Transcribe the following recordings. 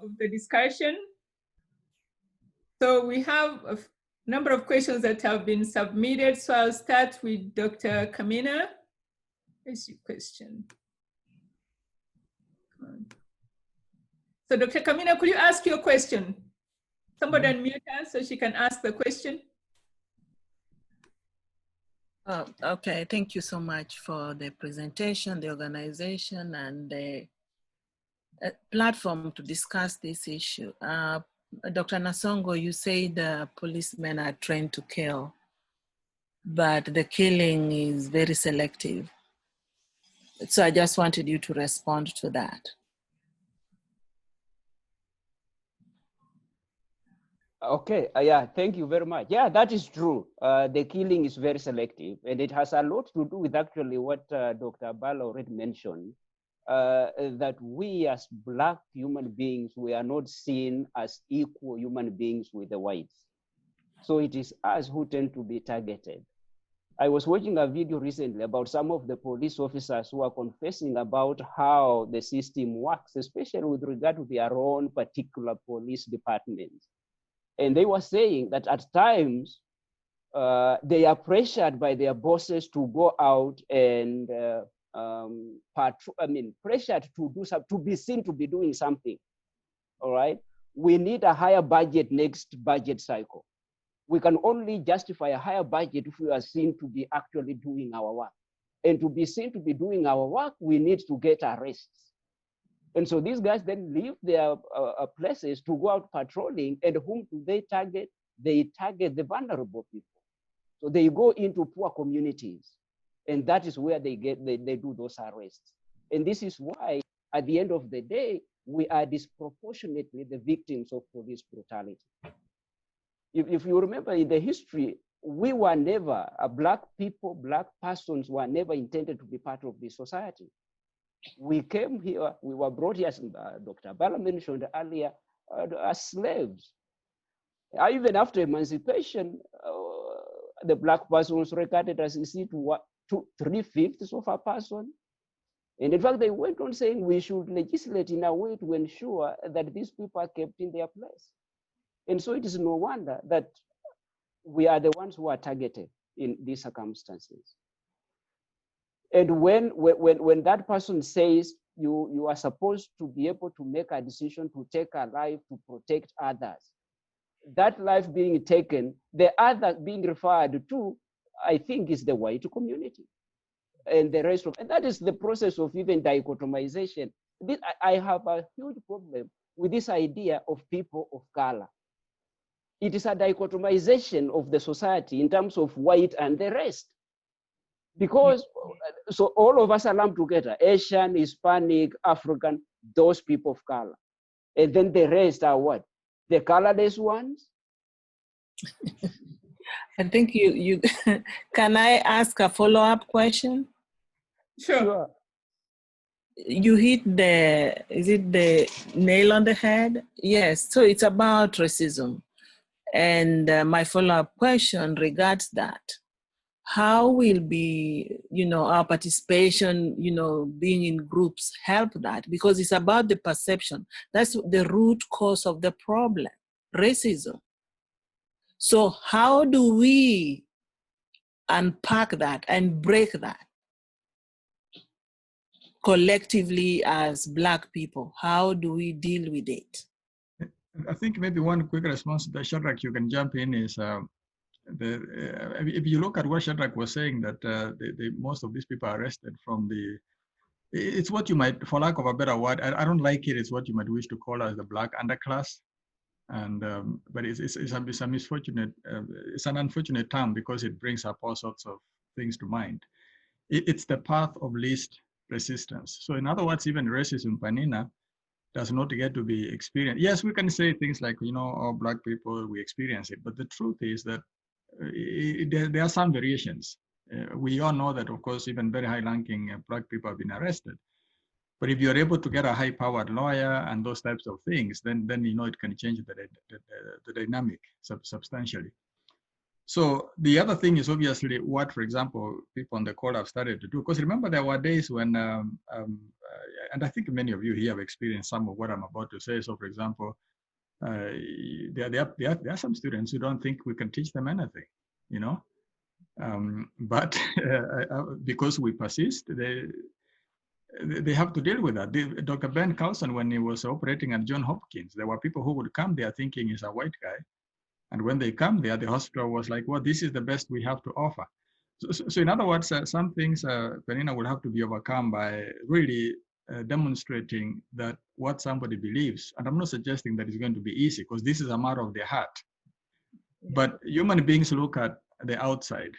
of the discussion. So we have a number of questions that have been submitted. So I'll start with Dr. Kamina. Here's your question. So Dr. Kamina, could you ask your question? Somebody unmute her so she can ask the question. Oh, okay, thank you so much for the presentation, the organization, and the platform to discuss this issue. Dr. Nasongo, you say the policemen are trained to kill, but the killing is very selective. So I just wanted you to respond to that. Okay, yeah, thank you very much. Yeah, that is true. The killing is very selective, and it has a lot to do with actually what Dr. Bala already mentioned, that we as Black human beings, we are not seen as equal human beings with the whites. So it is us who tend to be targeted. I was watching a video recently about some of the police officers who are confessing about how the system works, especially with regard to their own particular police departments. And they were saying that at times, they are pressured by their bosses to go out and pressured to do something, to be seen to be doing something. All right. We need a higher budget next budget cycle. We can only justify a higher budget if we are seen to be actually doing our work. And to be seen to be doing our work, we need to get arrests. And so these guys then leave their places to go out patrolling, and whom do they target? They target the vulnerable people. So they go into poor communities, and that is where they do those arrests. And this is why, at the end of the day, we are disproportionately the victims of police brutality. If you remember in the history, we were never, Black people, Black persons were never intended to be part of this society. We came here, we were brought here, as Dr. Bala mentioned earlier, as slaves. Even after emancipation, the Black person was regarded as to 3/5 of a person. And in fact, they went on saying we should legislate in a way to ensure that these people are kept in their place. And so it is no wonder that we are the ones who are targeted in these circumstances. And when that person says you are supposed to be able to make a decision to take a life to protect others, that life being taken, the other being referred to, I think, is the white community. And the rest of, and that is the process of even dichotomization. I have a huge problem with this idea of people of color. It is a dichotomization of the society in terms of white and the rest. Because so all of us are lumped together, Asian, Hispanic, African, those people of color. And then the rest are what? The colorless ones? I think you can I ask a follow-up question? Sure. You hit is it the nail on the head? Yes, so it's about racism. And my follow-up question regards that. How will our participation, being in groups help that? Because it's about the perception. That's the root cause of the problem, racism. So how do we unpack that and break that collectively as Black people? How do we deal with it? I think maybe one quick response to that, Shadrach, you can jump in, is if you look at what Shadrach was saying, that most of these people are arrested from it's what you might, for lack of a better word, I don't like it, it's what you might wish to call as the Black underclass. And but it's a misfortunate, it's an unfortunate term because it brings up all sorts of things to mind. It's the path of least resistance. So in other words, even racism, Panina, does not get to be experienced. Yes, we can say things like, all Black people, we experience it, but the truth is that there are some variations. We all know that, of course, even very high-ranking Black people have been arrested. But if you're able to get a high-powered lawyer and those types of things, then it can change the dynamic substantially. So the other thing is obviously what, for example, people on the call have started to do. Because remember, there were days when, and I think many of you here have experienced some of what I'm about to say. So, for example, there are some students who don't think we can teach them anything, you know. But because we persist, they have to deal with that. Dr. Ben Carlson, when he was operating at Johns Hopkins, there were people who would come there thinking he's a white guy. And when they come there, the hospital was like, well, this is the best we have to offer. So in other words, some things, Penina, will have to be overcome by really demonstrating that what somebody believes, and I'm not suggesting that it's going to be easy, because this is a matter of the heart. But human beings look at the outside.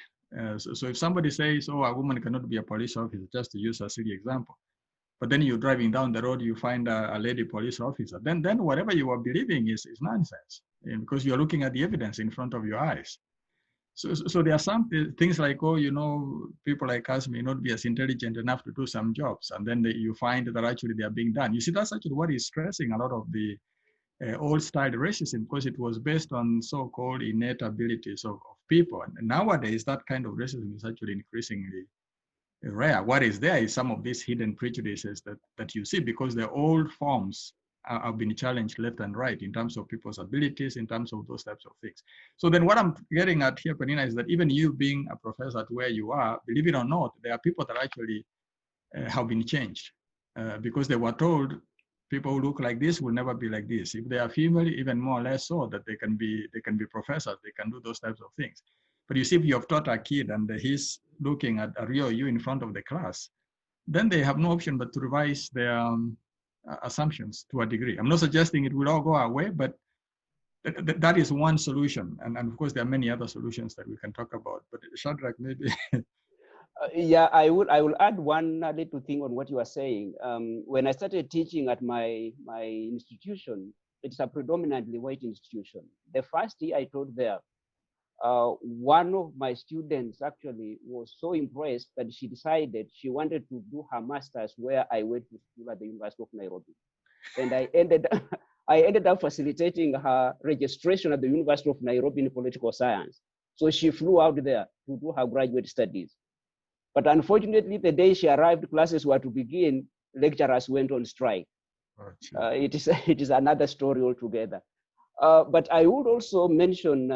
So if somebody says, oh, a woman cannot be a police officer, just to use a silly example, but then you're driving down the road, you find a lady police officer, then whatever you are believing is nonsense, because you're looking at the evidence in front of your eyes. So there are some things like, oh, you know, people like us may not be as intelligent enough to do some jobs, and then you find that actually they are being done. You see, that's actually what is stressing a lot of the old-style racism, because it was based on so-called innate abilities of people. And nowadays, that kind of racism is actually increasingly rare. What is there is some of these hidden prejudices that you see, because the old forms have been challenged left and right in terms of people's abilities, in terms of those types of things. So then what I'm getting at here, Penina, is that even you being a professor at where you are, believe it or not, there are people that actually have been changed because they were told people who look like this will never be like this. If they are female, even more or less so, that they can be professors, they can do those types of things. But you see, if you have taught a kid and he's looking at a real you in front of the class, then they have no option but to revise their assumptions to a degree. I'm not suggesting it will all go away, but that is one solution. And of course, there are many other solutions that we can talk about. But Shadrach, maybe. Yeah, I will add one little thing on what you are saying. When I started teaching at my institution, it's a predominantly white institution. The first year I taught there, one of my students actually was so impressed that she decided she wanted to do her master's where I went to school at the University of Nairobi. And I ended up facilitating her registration at the University of Nairobi in political science. So she flew out there to do her graduate studies. But unfortunately, the day she arrived, classes were to begin, lecturers went on strike. It is another story altogether. But I would also mention,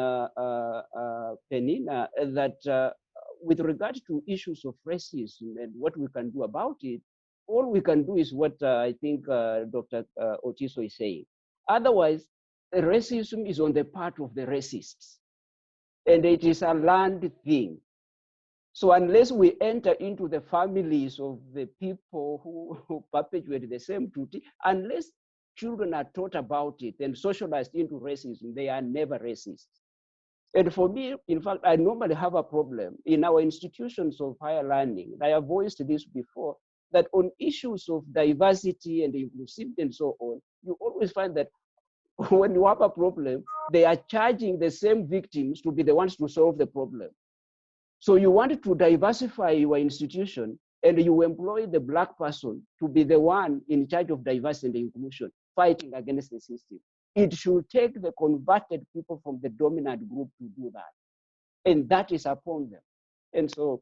Penina, that with regard to issues of racism and what we can do about it, all we can do is what I think Dr. Otiso is saying. Otherwise, racism is on the part of the racists, and it is a learned thing. So unless we enter into the families of the people who perpetuate the same duty, unless children are taught about it and socialized into racism, they are never racist. And for me, in fact, I normally have a problem in our institutions of higher learning. I have voiced this before, that on issues of diversity and inclusivity and so on, you always find that when you have a problem, they are charging the same victims to be the ones to solve the problem. So you want to diversify your institution, and you employ the Black person to be the one in charge of diversity and inclusion, fighting against the system. It should take the converted people from the dominant group to do that. And that is upon them. And so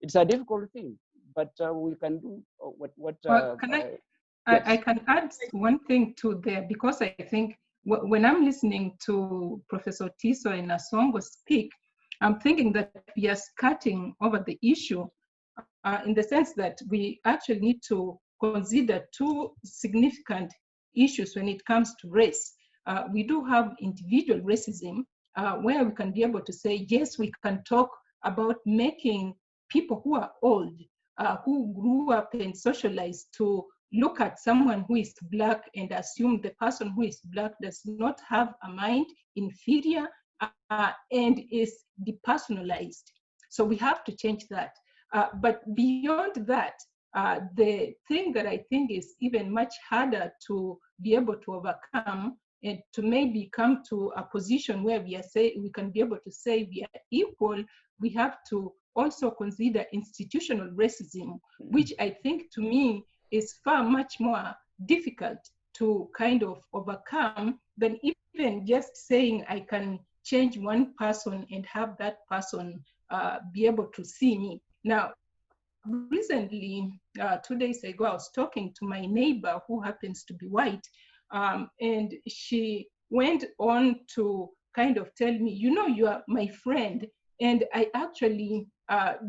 it's a difficult thing, but we can do what well, can yes. I can add one thing to there, because I think when I'm listening to Professor Tiso and Asongo speak, I'm thinking that we are skirting over the issue in the sense that we actually need to consider two significant issues when it comes to race. We do have individual racism where we can be able to say, yes, we can talk about making people who are old, who grew up and socialized to look at someone who is Black and assume the person who is Black does not have a mind, inferior, and is depersonalized. So we have to change that. But beyond that, the thing that I think is even much harder to be able to overcome and to maybe come to a position where we can be able to say we are equal, we have to also consider institutional racism, which I think to me is far much more difficult to kind of overcome than even just saying I can change one person and have that person be able to see me. Now, recently, 2 days ago, I was talking to my neighbor who happens to be white, and she went on to kind of tell me, you know, you are my friend, and I actually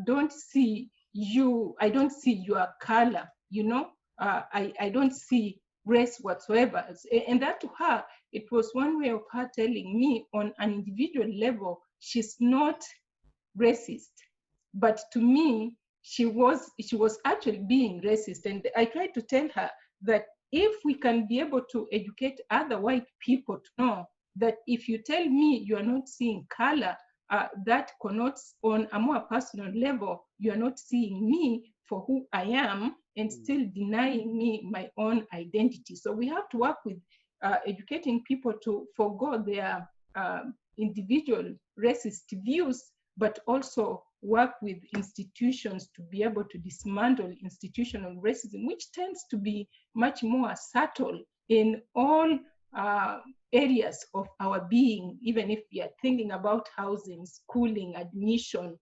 don't see you, I don't see your color, you know, I don't see race whatsoever. And that to her, it was one way of her telling me on an individual level, she's not racist. But to me, she was actually being racist. And I tried to tell her that if we can be able to educate other white people to know that if you tell me you are not seeing color, that connotes on a more personal level, you are not seeing me for who I am and still denying me my own identity. So we have to work with educating people to forego their individual racist views, but also work with institutions to be able to dismantle institutional racism, which tends to be much more subtle in all areas of our being, even if we are thinking about housing, schooling, admission,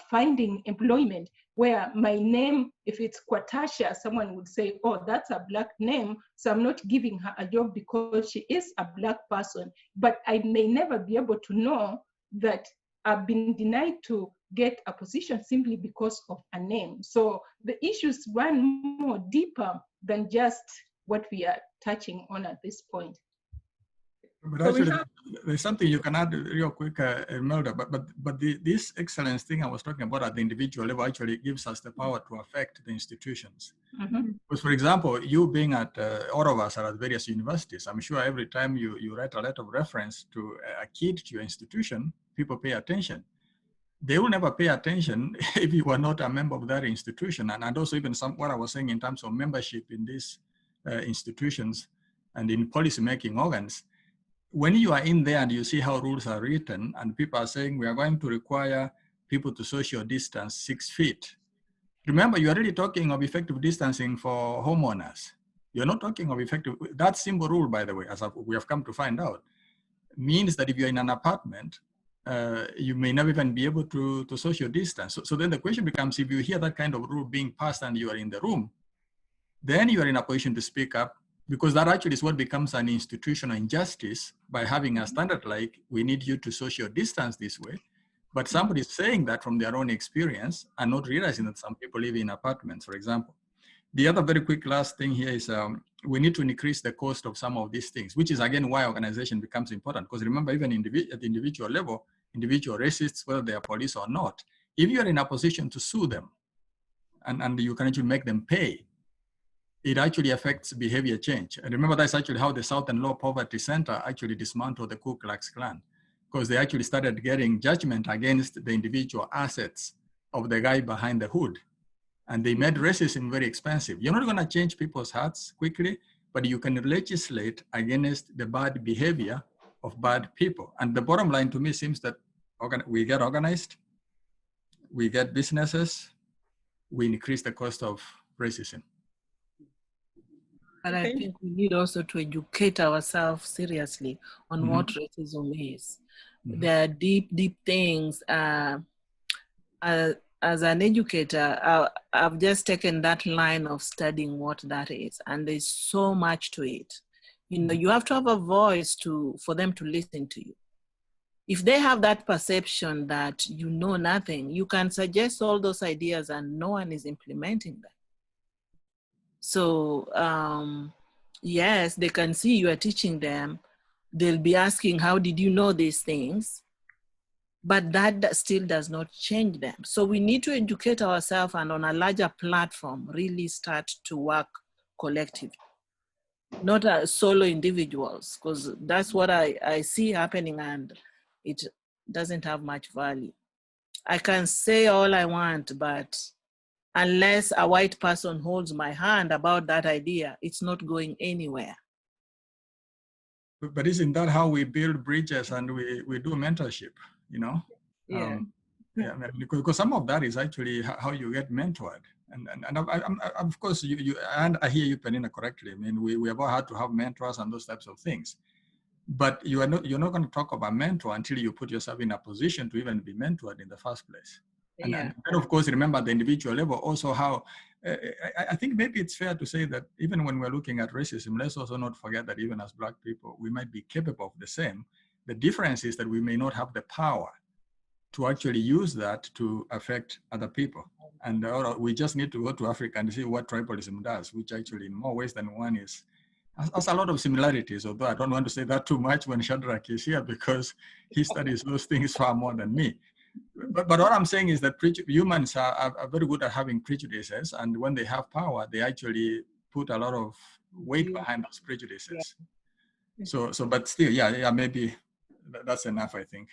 finding employment, where my name, if it's Kwatasha, someone would say, oh, that's a Black name, so I'm not giving her a job because she is a Black person. But I may never be able to know that I've been denied to get a position simply because of a name. So the issues run more deeper than just what we are touching on at this point. But actually, there's something you can add real quick, Imelda, but this excellence thing I was talking about at the individual level actually gives us the power to affect the institutions. Mm-hmm. Because, for example, you being at, all of us are at various universities, I'm sure every time you write a letter of reference to a kid to your institution, people pay attention. They will never pay attention if you are not a member of that institution. And also even what I was saying in terms of membership in these institutions and in policy-making organs, when you are in there and you see how rules are written and people are saying we are going to require people to social distance 6 feet. Remember, you're already talking of effective distancing for homeowners. You're not talking of effective, that simple rule, by the way, as we have come to find out, means that if you're in an apartment, you may not even be able to social distance. So then the question becomes, if you hear that kind of rule being passed and you are in the room, then you are in a position to speak up, because that actually is what becomes an institutional injustice by having a standard like, we need you to social distance this way. But somebody is saying that from their own experience and not realizing that some people live in apartments, for example. The other very quick last thing here is we need to increase the cost of some of these things, which is again why organization becomes important. Because remember, even at the individual level, individual racists, whether they are police or not, if you're in a position to sue them and you can actually make them pay, it actually affects behavior change. And remember, that's actually how the Southern Law Poverty Center actually dismantled the Ku Klux Klan, because they actually started getting judgment against the individual assets of the guy behind the hood. And they made racism very expensive. You're not gonna change people's hearts quickly, but you can legislate against the bad behavior of bad people. And the bottom line to me seems that we get organized, we get businesses, we increase the cost of racism. But I think we need also to educate ourselves seriously on what racism is. There are deep, deep things. As an educator, I've just taken that line of studying what that is, and there's so much to it. You know, you have to have a voice for them to listen to you. If they have that perception that you know nothing, you can suggest all those ideas and no one is implementing them. So yes, they can see you are teaching them. They'll be asking, how did you know these things? But that still does not change them. So we need to educate ourselves and on a larger platform, really start to work collectively, not as solo individuals, because that's what I see happening and it doesn't have much value. I can say all I want, but unless a white person holds my hand about that idea, it's not going anywhere. But isn't that how we build bridges and we do mentorship, you know? Yeah. Yeah, because some of that is actually how you get mentored. And of course, and I hear you, Penina, correctly. I mean, we have all had to have mentors and those types of things. but you're not going to talk about mentor until you put yourself in a position to even be mentored in the first place. And then, of course, remember at the individual level also how, I think maybe it's fair to say that even when we're looking at racism, let's also not forget that even as Black people, we might be capable of the same. The difference is that we may not have the power to actually use that to affect other people. And we just need to go to Africa and see what tribalism does, which actually in more ways than one has a lot of similarities, although I don't want to say that too much when Shadrach is here because he studies those things far more than me. But what I'm saying is that humans are very good at having prejudices, and when they have power, they actually put a lot of weight behind those prejudices. So, but still, maybe that's enough, I think.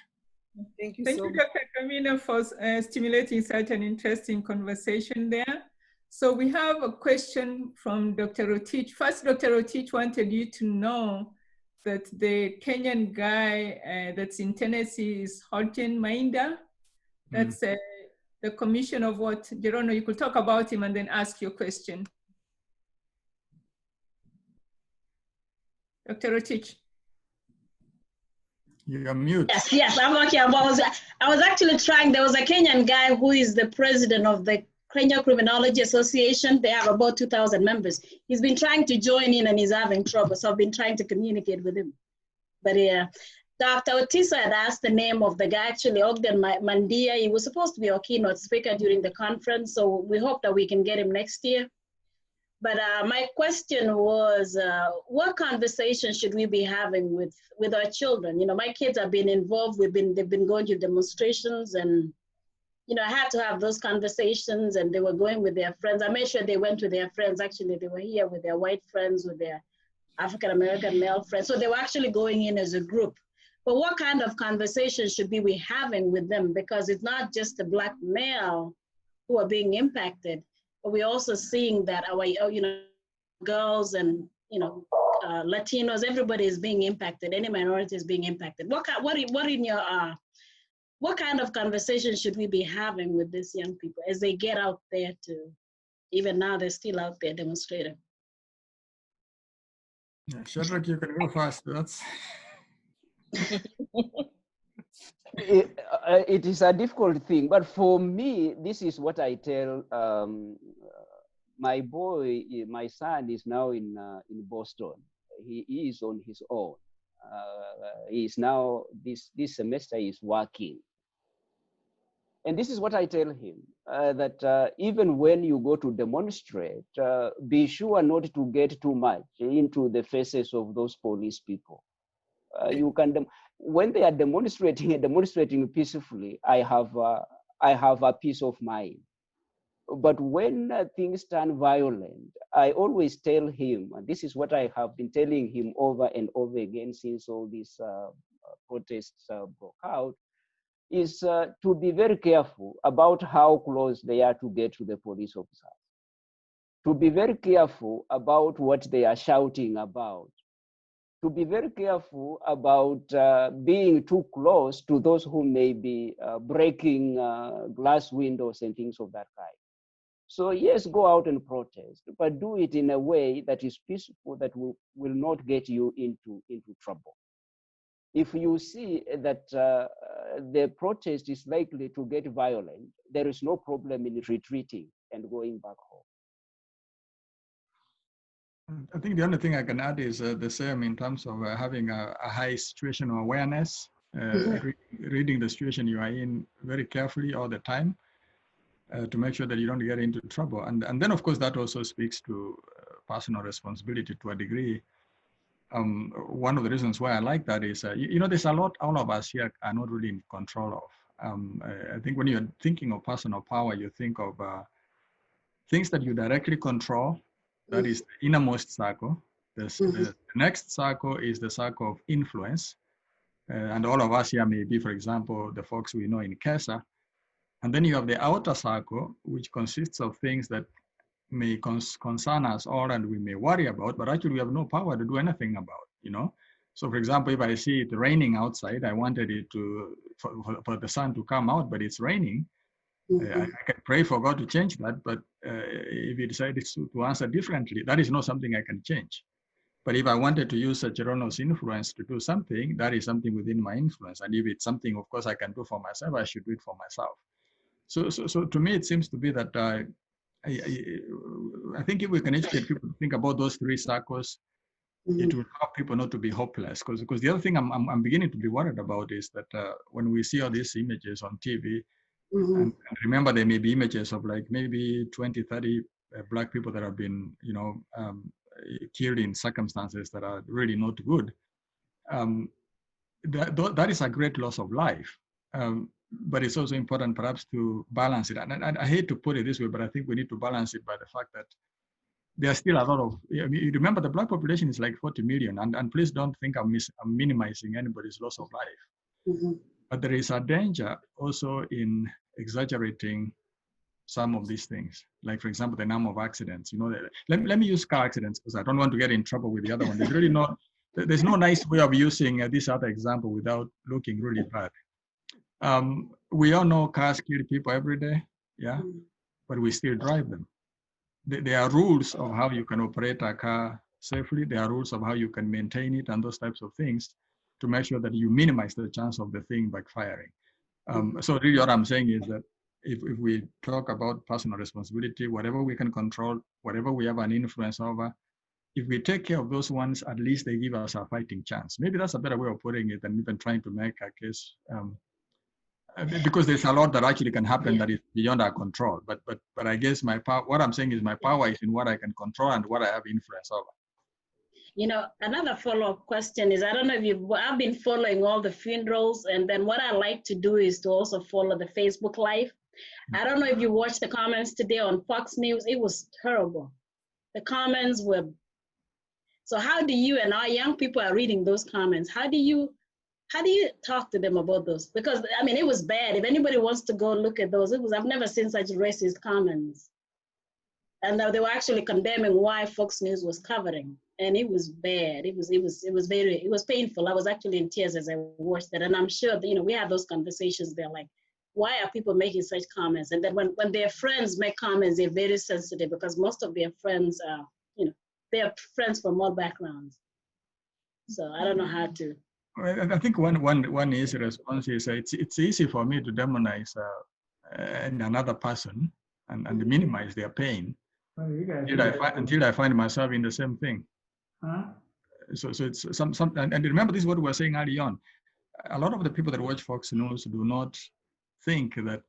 Thank you Thank so you, much. Dr. Camino, for stimulating such an interesting conversation there. So we have a question from Dr. Rotich. First, Dr. Rotich wanted you to know that the Kenyan guy that's in Tennessee is Holton Mainda. That's the commission of what? Gerono, you could talk about him and then ask your question. Dr. Rotich. You're mute. Yes, I'm okay. I was actually trying. There was a Kenyan guy who is the president of the Kenya Criminology Association. They have about 2,000 members. He's been trying to join in and he's having trouble. So I've been trying to communicate with him. But yeah, Dr. Otiso had asked the name of the guy, actually, Ogden Mandia. He was supposed to be our keynote speaker during the conference. So we hope that we can get him next year. But my question was, what conversation should we be having with our children? You know, my kids have been involved. They've been going to demonstrations, and you know, I had to have those conversations. And they were going with their friends. I made sure they went with their friends. Actually, they were here with their white friends, with their African American male friends. So they were actually going in as a group. But what kind of conversation should we be having with them? Because it's not just the Black male who are being impacted. But we're also seeing that our, you know, girls and, you know, Latinos, everybody is being impacted. Any minority is being impacted. What kind of conversation should we be having with these young people as they get out there to, even now they're still out there demonstrating? Yeah, Shadrach, you can go fast. That's. It is a difficult thing, but for me, this is what I tell my boy. My son is now in Boston. He is on his own. He is now this semester is working, and this is what I tell him that even when you go to demonstrate, be sure not to get too much into the faces of those police people. You can. When they are demonstrating peacefully, I have a peace of mind. But when things turn violent, I always tell him, and this is what I have been telling him over and over again since all these protests broke out, is to be very careful about how close they are to get to the police officers. To be very careful about what they are shouting about. To be very careful about being too close to those who may be breaking glass windows and things of that kind. So yes, go out and protest, but do it in a way that is peaceful, that will not get you into trouble. If you see that the protest is likely to get violent, there is no problem in retreating and going back home. I think the only thing I can add is the same in terms of having a high situational awareness, reading the situation you are in very carefully all the time to make sure that you don't get into trouble. And then, of course, that also speaks to personal responsibility to a degree. One of the reasons why I like that is, you know, there's a lot all of us here are not really in control of. I think when you're thinking of personal power, you think of things that you directly control. That is the innermost circle. The next circle is the circle of influence. And all of us here may be, for example, the folks we know in KESA. And then you have the outer circle, which consists of things that may concern us all and we may worry about, but actually we have no power to do anything about, you know? So for example, if I see it raining outside, I wanted it for the sun to come out, but it's raining. I can pray for God to change that, but if he decided to answer differently, that is not something I can change. But if I wanted to use Gerono's influence to do something, that is something within my influence. And if it's something, of course, I can do for myself, I should do it for myself. So to me, it seems to be that I think if we can educate people to think about those three circles, it will help people not to be hopeless. Because the other thing I'm beginning to be worried about is that when we see all these images on TV, and remember there may be images of like maybe 20, 30 Black people that have been, killed in circumstances that are really not good. That is a great loss of life. But it's also important perhaps to balance it. And I hate to put it this way, but I think we need to balance it by the fact that there are still a lot of, I mean, you remember the Black population is like 40 million, and please don't think I'm minimizing anybody's loss of life. But there is a danger also in exaggerating some of these things. Like, for example, the number of accidents. Let me use car accidents because I don't want to get in trouble with the other one. There's no nice way of using this other example without looking really bad. We all know cars kill people every day, yeah, but we still drive them. There are rules of how you can operate a car safely. There are rules of how you can maintain it and those types of things to make sure that you minimize the chance of the thing backfiring. So really what I'm saying is that if we talk about personal responsibility, whatever we can control, whatever we have an influence over, if we take care of those ones, at least they give us a fighting chance. Maybe that's a better way of putting it than even trying to make a case, because there's a lot that actually can happen that is beyond our control. But I guess what I'm saying is my power is in what I can control and what I have influence over. Another follow-up question is, I don't know if I've been following all the funerals, and then what I like to do is to also follow the Facebook Live. I don't know if you watched the comments today on Fox News. It was terrible. The comments were, so how do you, and our young people are reading those comments, how do you talk to them about those? Because I mean, it was bad. If anybody wants to go look at those, I've never seen such racist comments. And they were actually condemning why Fox News was covering, and it was bad. It was painful. I was actually in tears as I watched it, and I'm sure that, we have those conversations. They're like, why are people making such comments? And then when their friends make comments, they're very sensitive because most of their friends are, they are friends from all backgrounds. So I don't know how to. I think one easy response is it's easy for me to demonize another person and minimize their pain until I find myself in the same thing. So it's some and remember, this is what we were saying early on. A lot of the people that watch Fox News do not think that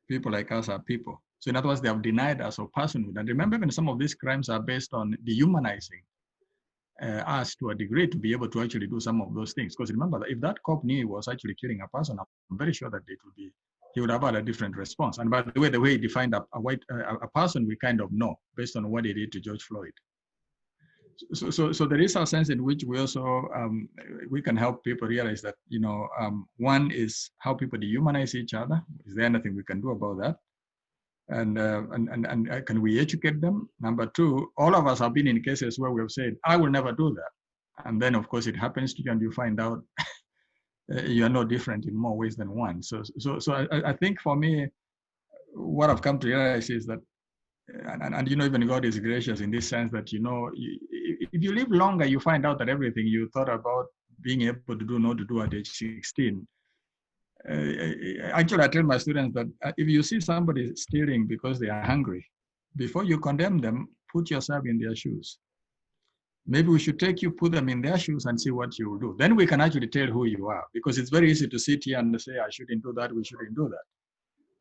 people like us are people. So in other words, they have denied us of personhood. And remember, even some of these crimes are based on dehumanizing us to a degree to be able to actually do some of those things. Because remember, that if that cop knew he was actually killing a person, I'm very sure that he would have had a different response. And by the way he defined a person, we kind of know based on what he did to George Floyd. So there is a sense in which we also we can help people realize that one is how people dehumanize each other. Is there anything we can do about that? And can we educate them? Number two, all of us have been in cases where we have said, I will never do that. And then of course it happens to you and you find out you are no different in more ways than one. So I think for me, what I've come to realize is that, and even God is gracious in this sense that, if you live longer, you find out that everything you thought about being able to do, not to do at age 16. Actually, I tell my students that if you see somebody stealing because they are hungry, before you condemn them, put yourself in their shoes. Maybe we should put them in their shoes and see what you will do. Then we can actually tell who you are, because it's very easy to sit here and say, I shouldn't do that, we shouldn't do that.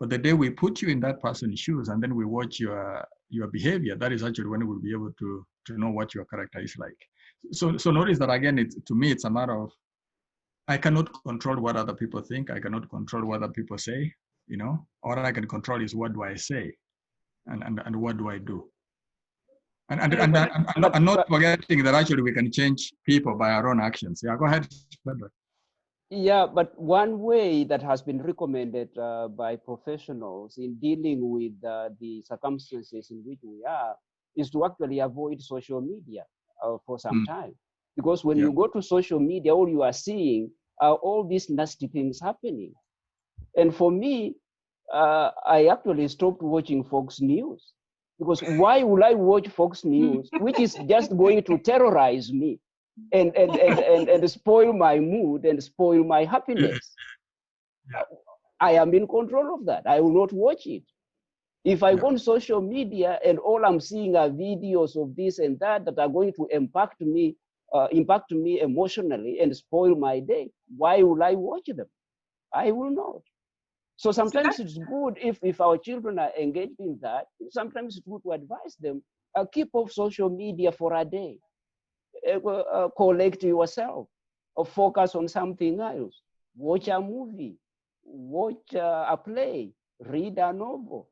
But the day we put you in that person's shoes and then we watch your behavior, that is actually when we'll be able to know what your character is like. So notice that again, to me, it's a matter of, I cannot control what other people think. I cannot control what other people say, all I can control is what do I say and what do I do. And not forgetting that actually we can change people by our own actions. Yeah, go ahead. Yeah, but one way that has been recommended by professionals in dealing with the circumstances in which we are is to actually avoid social media for some time. Because when you go to social media, all you are seeing are all these nasty things happening. And for me, I actually stopped watching Fox News Because why will I watch Fox News, which is just going to terrorize me and spoil my mood and spoil my happiness? Yeah. I am in control of that. I will not watch it. If I go on social media and all I'm seeing are videos of this and that that are going to impact me emotionally and spoil my day, why will I watch them? I will not. So sometimes it's good if our children are engaged in that. Sometimes it's good to advise them, keep off social media for a day, collect yourself, or focus on something else. Watch a movie, watch a play, read a novel,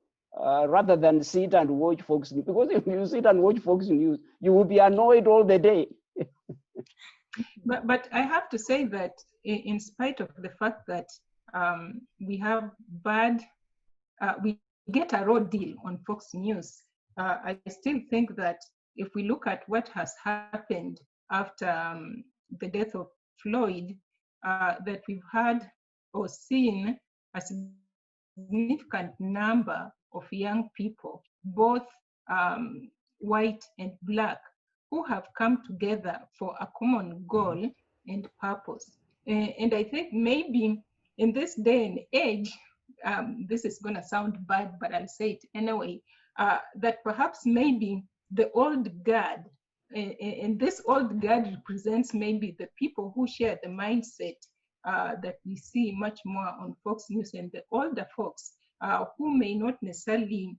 rather than sit and watch Fox News. Because if you sit and watch Fox News, you will be annoyed all the day. But I have to say that in spite of the fact that we have we get a raw deal on Fox News, I still think that if we look at what has happened after the death of Floyd, that we've had or seen a significant number of young people, both white and black, who have come together for a common goal and purpose. And I think maybe in this day and age, this is going to sound bad, but I'll say it anyway, that perhaps maybe the old guard, and this old guard represents maybe the people who share the mindset that we see much more on Fox News, and the older folks who may not necessarily,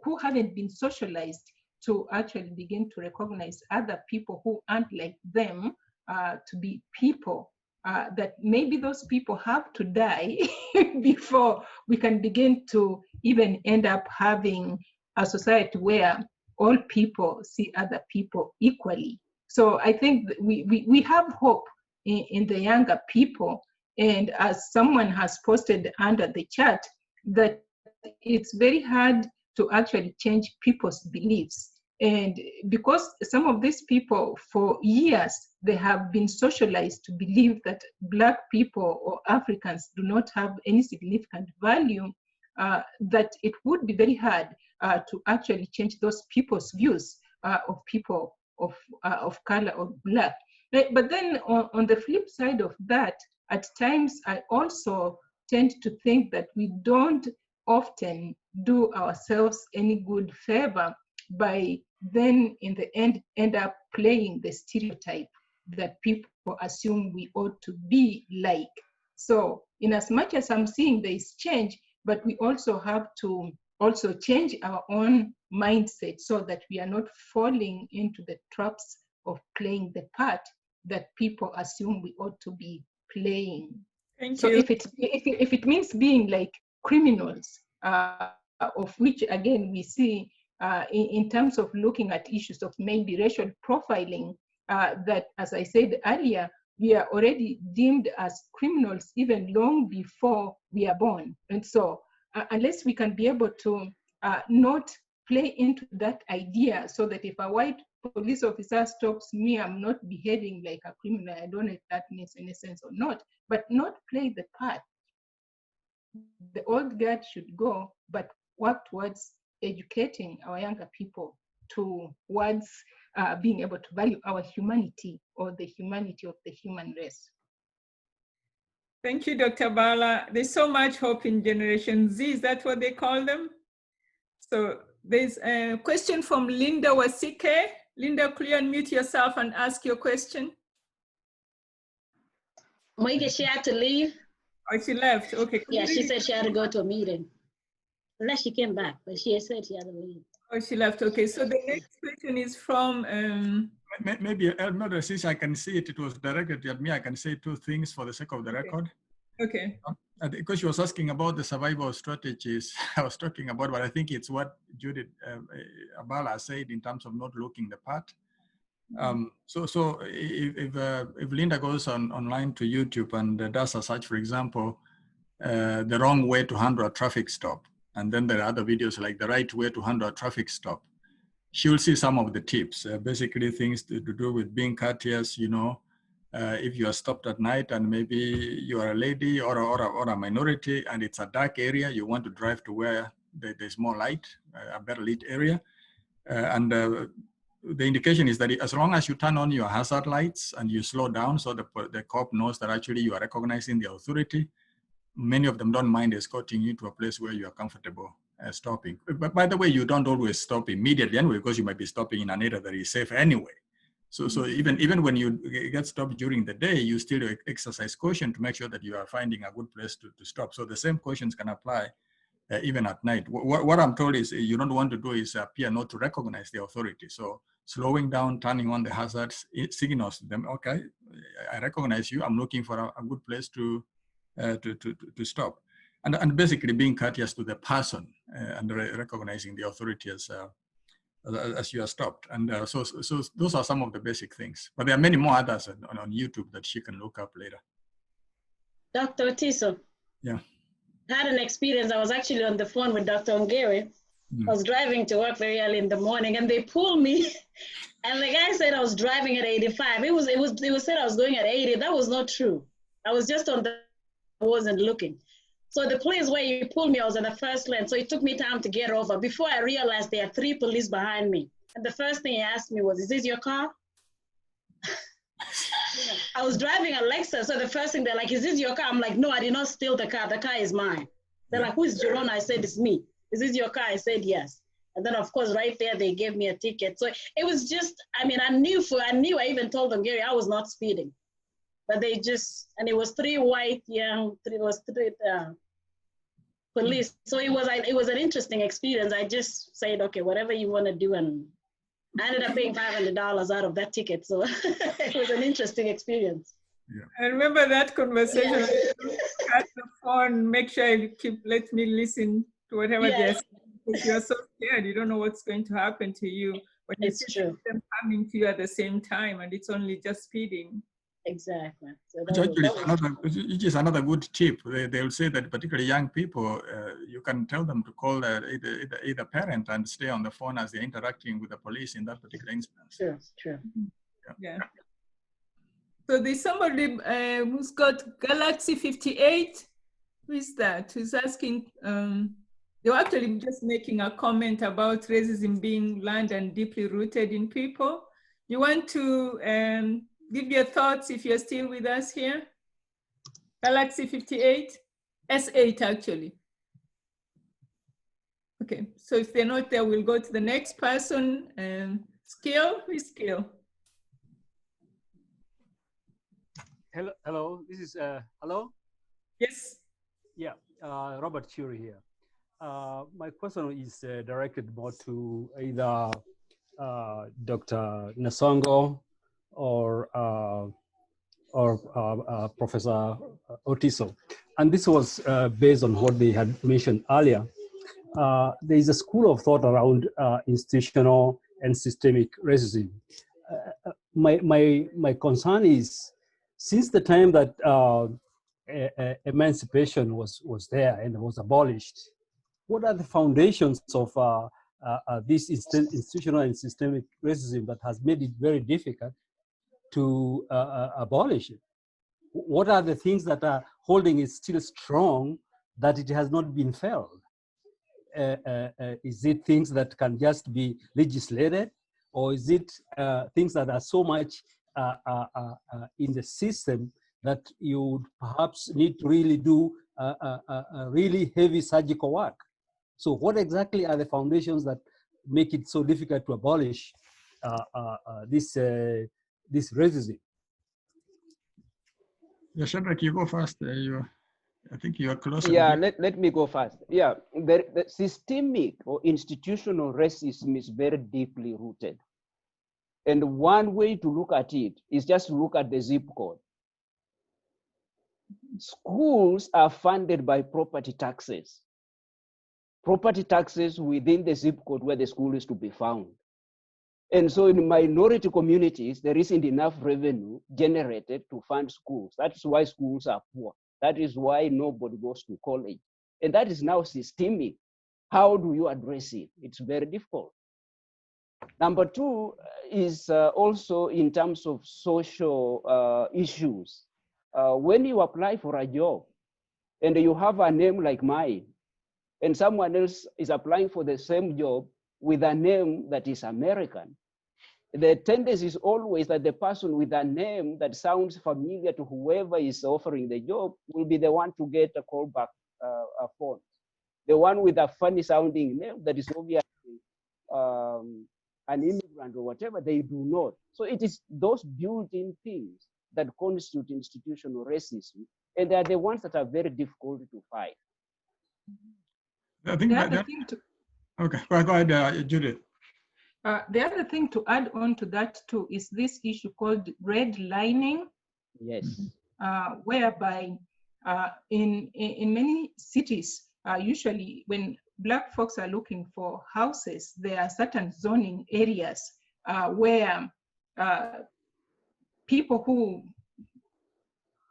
who haven't been socialized to actually begin to recognize other people who aren't like them to be people, that maybe those people have to die before we can begin to even end up having a society where all people see other people equally. So I think we have hope in the younger people. And as someone has posted under the chat, that it's very hard to actually change people's beliefs. And because some of these people for years, they have been socialized to believe that Black people or Africans do not have any significant value, that it would be very hard to actually change those people's views of people of color or Black. But then on the flip side of that, at times I also tend to think that we don't often do ourselves any good favor by then in the end up playing the stereotype that people assume we ought to be like. So in as much as I'm seeing there is change, but we also have to also change our own mindset so that we are not falling into the traps of playing the part that people assume we ought to be playing. Thank so you. if it means being like criminals, of which again we see in terms of looking at issues of maybe racial profiling, that, as I said earlier, we are already deemed as criminals even long before we are born. And so unless we can be able to not play into that idea, so that if a white police officer stops me, I'm not behaving like a criminal. I don't know if that makes any sense or not, but not play the part. The old guard should go, but work towards educating our younger people towards being able to value our humanity, or the humanity of the human race. Thank you, Dr. Bala. There's so much hope in Generation Z. Is that what they call them? So there's a question from Linda Wasike. Linda, could you unmute yourself and ask your question? Moiga, she had to leave. Oh, she left. Okay. Yeah, she said she had to go to a meeting. Unless she came back, but she said she had to leave. Oh, she left. Okay. So the next question is from... Maybe, Elmer, since I can see it, it was directed at me, I can say two things for the sake of the record. Okay. Because she was asking about the survival strategies I was talking about, but I think it's what Judith Abala said in terms of not looking the part. So if Linda goes online to YouTube and does a search, for example, the wrong way to handle a traffic stop, and then there are other videos like the right way to handle a traffic stop, she will see some of the tips, basically things to do with being courteous, you know, if you are stopped at night and maybe you are a lady or a minority and it's a dark area, you want to drive to where there's more light, a better lit area. And the indication is that as long as you turn on your hazard lights and you slow down so the cop knows that actually you are recognizing the authority, many of them don't mind escorting you to a place where you are comfortable stopping. But by the way, you don't always stop immediately anyway, because you might be stopping in an area that is safe anyway. So even when you get stopped during the day, you still exercise caution to make sure that you are finding a good place to stop. So the same cautions can apply even at night. What I'm told is you don't want to do is appear not to recognize the authority. So slowing down, turning on the hazards, it signals to them, okay, I recognize you. I'm looking for a good place to stop. And basically being courteous to the person and recognizing the authority as you are stopped. And so those are some of the basic things. But there are many more others on YouTube that she can look up later. Dr. Tiso. Yeah. I had an experience. I was actually on the phone with Dr. Ongeri. I was driving to work very early in the morning, and they pulled me. And the guy said I was driving at 85. It was said I was going at 80. That was not true. I was just I wasn't looking. So the place where you pulled me, I was in the first lane. So it took me time to get over. Before I realized there are 3 police behind me. And the first thing he asked me was, "Is this your car?" I was driving a Lexus. So the first thing they're like, "Is this your car?" I'm like, "No, I did not steal the car. The car is mine." They're like, "Who is Jerona?" I said, "It's me." "Is this your car?" I said, "Yes." And then of course, right there, they gave me a ticket. So it was just, I mean, I knew, I even told them, "Gary, I was not speeding." But they just, and it was 3 white, young, police. So it was an interesting experience. I just said, okay, whatever you want to do. And I ended up paying $500 out of that ticket. So it was an interesting experience. Yeah. I remember that conversation. Yeah. Cut the phone, make sure you let me listen to whatever they're saying. Because you're so scared, you don't know what's going to happen to you. When you see them coming to you at the same time, and it's only just speeding. Exactly. So which is another good tip. They will say that particularly young people, you can tell them to call either parent and stay on the phone as they're interacting with the police in that particular instance. Sure, true. Yeah. So there's somebody who's got Galaxy 58. Who is that? Who's asking? They were actually just making a comment about racism being learned and deeply rooted in people. You want to give your thoughts if you're still with us here? Galaxy 58, S8 actually. Okay, so if they're not there, we'll go to the next person. Skill, who is Skill? Hello, this is, hello? Yes. Yeah, Robert Churi here. My question is directed more to either Dr. Nasongo or Professor Otiso. And this was based on what they had mentioned earlier. There is a school of thought around institutional and systemic racism. My concern is, since the time that emancipation was there and was abolished, what are the foundations of this institutional and systemic racism that has made it very difficult to abolish it? What are the things that are holding it still strong that it has not been felt? Is it things that can just be legislated, or is it things that are so much in the system that you would perhaps need to really do really heavy surgical work? So what exactly are the foundations that make it so difficult to abolish this racism? Yeah, Shadrach, you go first. I think you are closer. Yeah, let me go first. Yeah, the systemic or institutional racism is very deeply rooted. And one way to look at it is just to look at the zip code. Schools are funded by property taxes. Property taxes within the zip code where the school is to be found. And so in minority communities, there isn't enough revenue generated to fund schools. That's why schools are poor. That is why nobody goes to college. And that is now systemic. How do you address it? It's very difficult. Number two is also in terms of social issues. When you apply for a job and you have a name like mine, and someone else is applying for the same job with a name that is American, the tendency is always that the person with a name that sounds familiar to whoever is offering the job will be the one to get a callback phone. The one with a funny sounding name that is obviously an immigrant or whatever, they do not. So it is those built-in things that constitute institutional racism, and they are the ones that are very difficult to fight. I think okay, go ahead, Judith. The other thing to add on to that too is this issue called redlining. Yes. Whereby in many cities, usually when Black folks are looking for houses, there are certain zoning areas where people who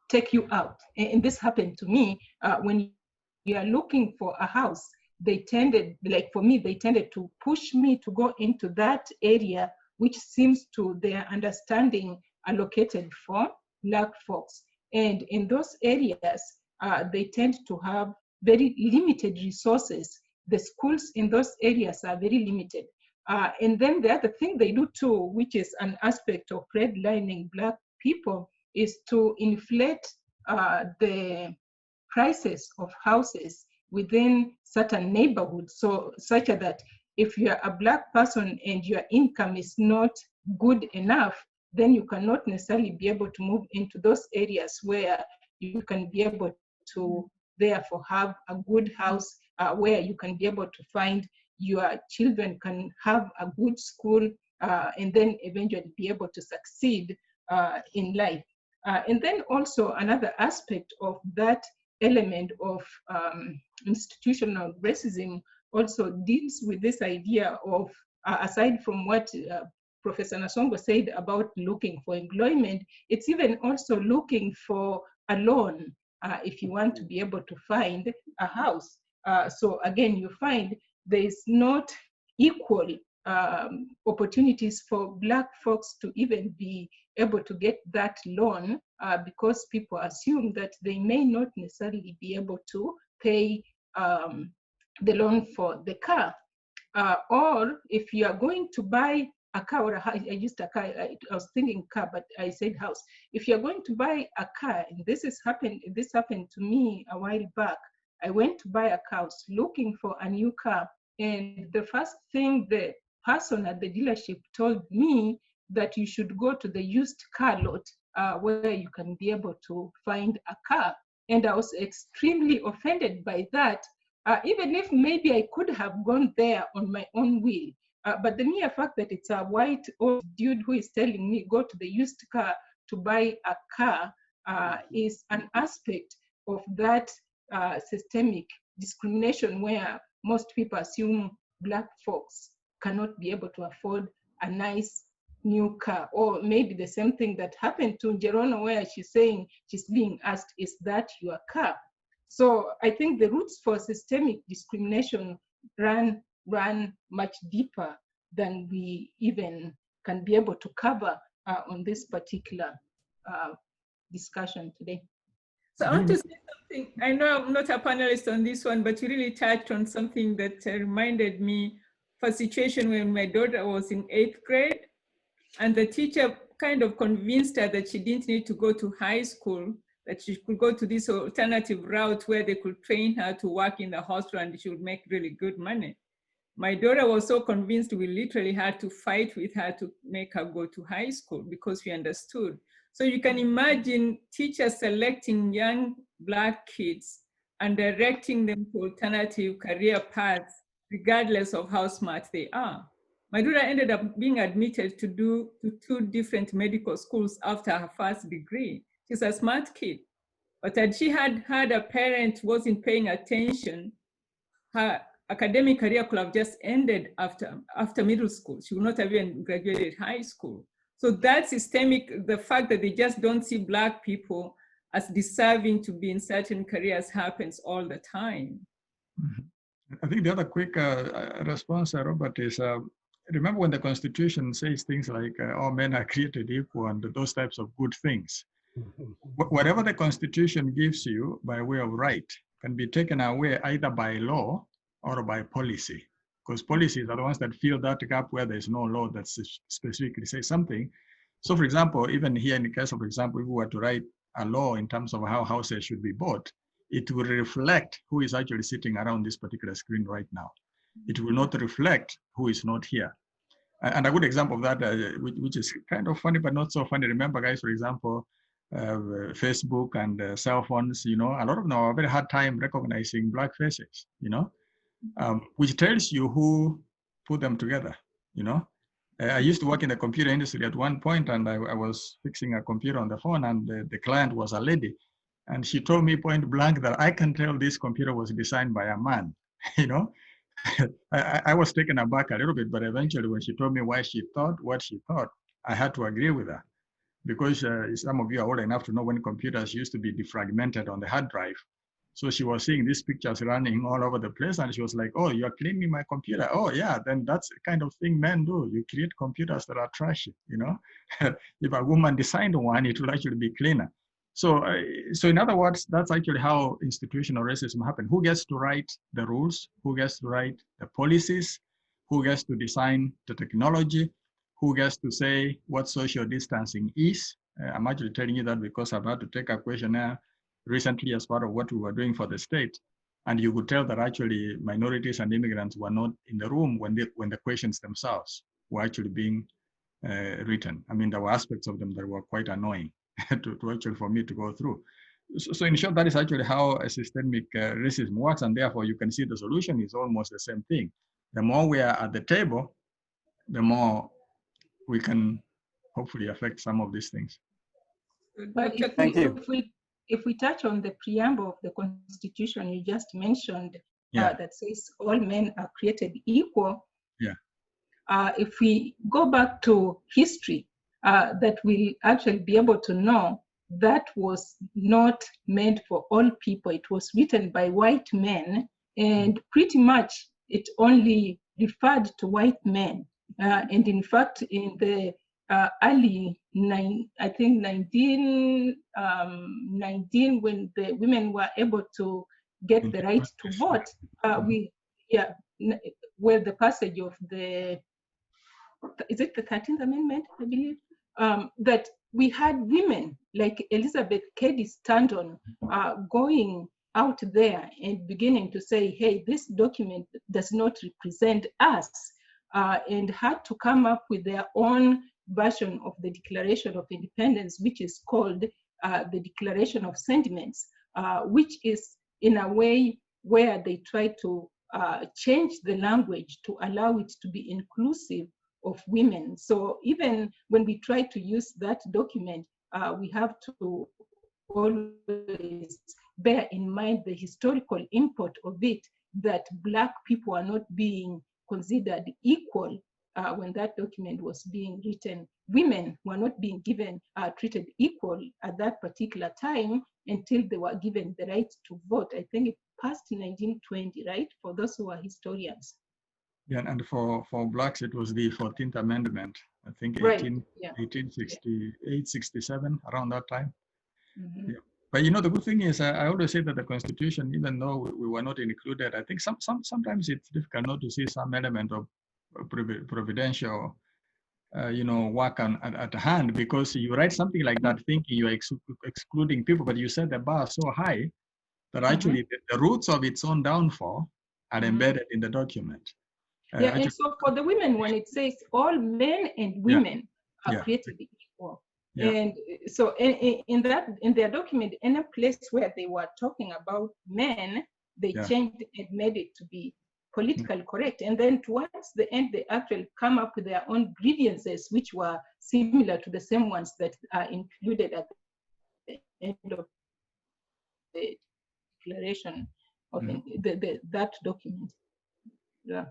take you out, and this happened to me, when you are looking for a house, they tended, like for me, they tended to push me to go into that area, which seems to their understanding allocated for Black folks. And in those areas, they tend to have very limited resources. The schools in those areas are very limited. And then the other thing they do too, which is an aspect of redlining Black people, is to inflate the prices of houses within certain neighborhoods, so such that if you're a Black person and your income is not good enough, then you cannot necessarily be able to move into those areas where you can be able to therefore have a good house, where you can be able to find your children can have a good school, and then eventually be able to succeed in life. And then also another aspect of that element of institutional racism also deals with this idea of, aside from what Professor Nasongo said about looking for employment, it's even also looking for a loan if you want to be able to find a house. So again, you find there is not equal opportunities for Black folks to even be able to get that loan because people assume that they may not necessarily be able to pay the loan for the car. Or if you are going to buy a car, or I used a car, I was thinking car, but I said house. If you're going to buy a car, and this happened to me a while back, I went to buy a house looking for a new car, and the first thing the person at the dealership told me that you should go to the used car lot where you can be able to find a car. And I was extremely offended by that, even if maybe I could have gone there on my own will. But the mere fact that it's a white old dude who is telling me go to the used car to buy a car is an aspect of that systemic discrimination where most people assume Black folks cannot be able to afford a nice new car. Or maybe the same thing that happened to Jerona, where she's saying she's being asked, is that your car? So I think the roots for systemic discrimination run much deeper than we even can be able to cover on this particular discussion today. So I want to say something. I know I'm not a panelist on this one, but you really touched on something that reminded me of a situation when my daughter was in 8th grade, and the teacher kind of convinced her that she didn't need to go to high school, that she could go to this alternative route where they could train her to work in the hospital and she would make really good money. My daughter was so convinced we literally had to fight with her to make her go to high school because we understood. So you can imagine teachers selecting young Black kids and directing them to alternative career paths, regardless of how smart they are. My daughter ended up being admitted to 2 different medical schools after her first degree. She's a smart kid. But had she had a parent who wasn't paying attention, her academic career could have just ended after middle school. She would not have even graduated high school. So that systemic, the fact that they just don't see Black people as deserving to be in certain careers happens all the time. I think the other quick response, Robert, is remember when the Constitution says things like all men are created equal and those types of good things. Whatever the Constitution gives you by way of right can be taken away either by law or by policy? Because policies are the ones that fill that gap where there's no law that specifically says something. So for example, even here in the case of example, if we were to write a law in terms of how houses should be bought, it will reflect who is actually sitting around this particular screen right now. It will not reflect who is not here. And a good example of that, which is kind of funny, but not so funny. Remember, guys, for example, Facebook and cell phones, you know, a lot of them have a very hard time recognizing Black faces, you know, which tells you who put them together, you know. I used to work in the computer industry at one point, and I was fixing a computer on the phone, and the client was a lady. And she told me point blank that I can tell this computer was designed by a man, you know. I was taken aback a little bit, but eventually when she told me why she thought what she thought, I had to agree with her. Because some of you are old enough to know when computers used to be defragmented on the hard drive. So she was seeing these pictures running all over the place, and she was like, oh, you're cleaning my computer. Oh, yeah, then that's the kind of thing men do. You create computers that are trashy, you know? If a woman designed one, it will actually be cleaner. So, so in other words, that's actually how institutional racism happens. Who gets to write the rules? Who gets to write the policies? Who gets to design the technology? Who gets to say what social distancing is? I'm actually telling you that because I've had to take a questionnaire recently as part of what we were doing for the state. And you could tell that actually minorities and immigrants were not in the room when the questions themselves were actually being written. I mean, there were aspects of them that were quite annoying to actually for me to go through. So in short, that is actually how a systemic racism works. And therefore you can see the solution is almost the same thing. The more we are at the table, the more we can hopefully affect some of these things. But Thank you. If we touch on the preamble of the Constitution you just mentioned, that says all men are created equal, if we go back to history, that we'll actually be able to know that was not meant for all people. It was written by white men, and pretty much it only referred to white men. And in fact, in the early, I think 1919, when the women were able to get the right to vote, with the passage of the, is it the 13th Amendment, I believe, that we had women like Elizabeth Cady Stanton going out there and beginning to say, hey, this document does not represent us, and had to come up with their own version of the Declaration of Independence, which is called the Declaration of Sentiments, which is in a way where they try to change the language to allow it to be inclusive of women. So even when we try to use that document, we have to always bear in mind the historical import of it, that Black people are not being considered equal when that document was being written. Women were not being given, treated equal at that particular time until they were given the right to vote. I think it passed in 1920, right? For those who are historians. Yeah, and for Blacks, it was the 14th Amendment, I think 1868, 67, around that time. Mm-hmm. Yeah. But you know, the good thing is, I always say that the Constitution, even though we were not included, I think sometimes it's difficult not to see some element of providential, you know, work at hand, because you write something like that thinking you're excluding people, but you set the bar so high that actually the roots of its own downfall are embedded in the document. Yeah, and so for the women, when it says all men and women are created equal, and so in their document, in a place where they were talking about men, they changed and made it to be politically correct. And then towards the end, they actually come up with their own grievances, which were similar to the same ones that are included at the end of the declaration of that document. Yeah.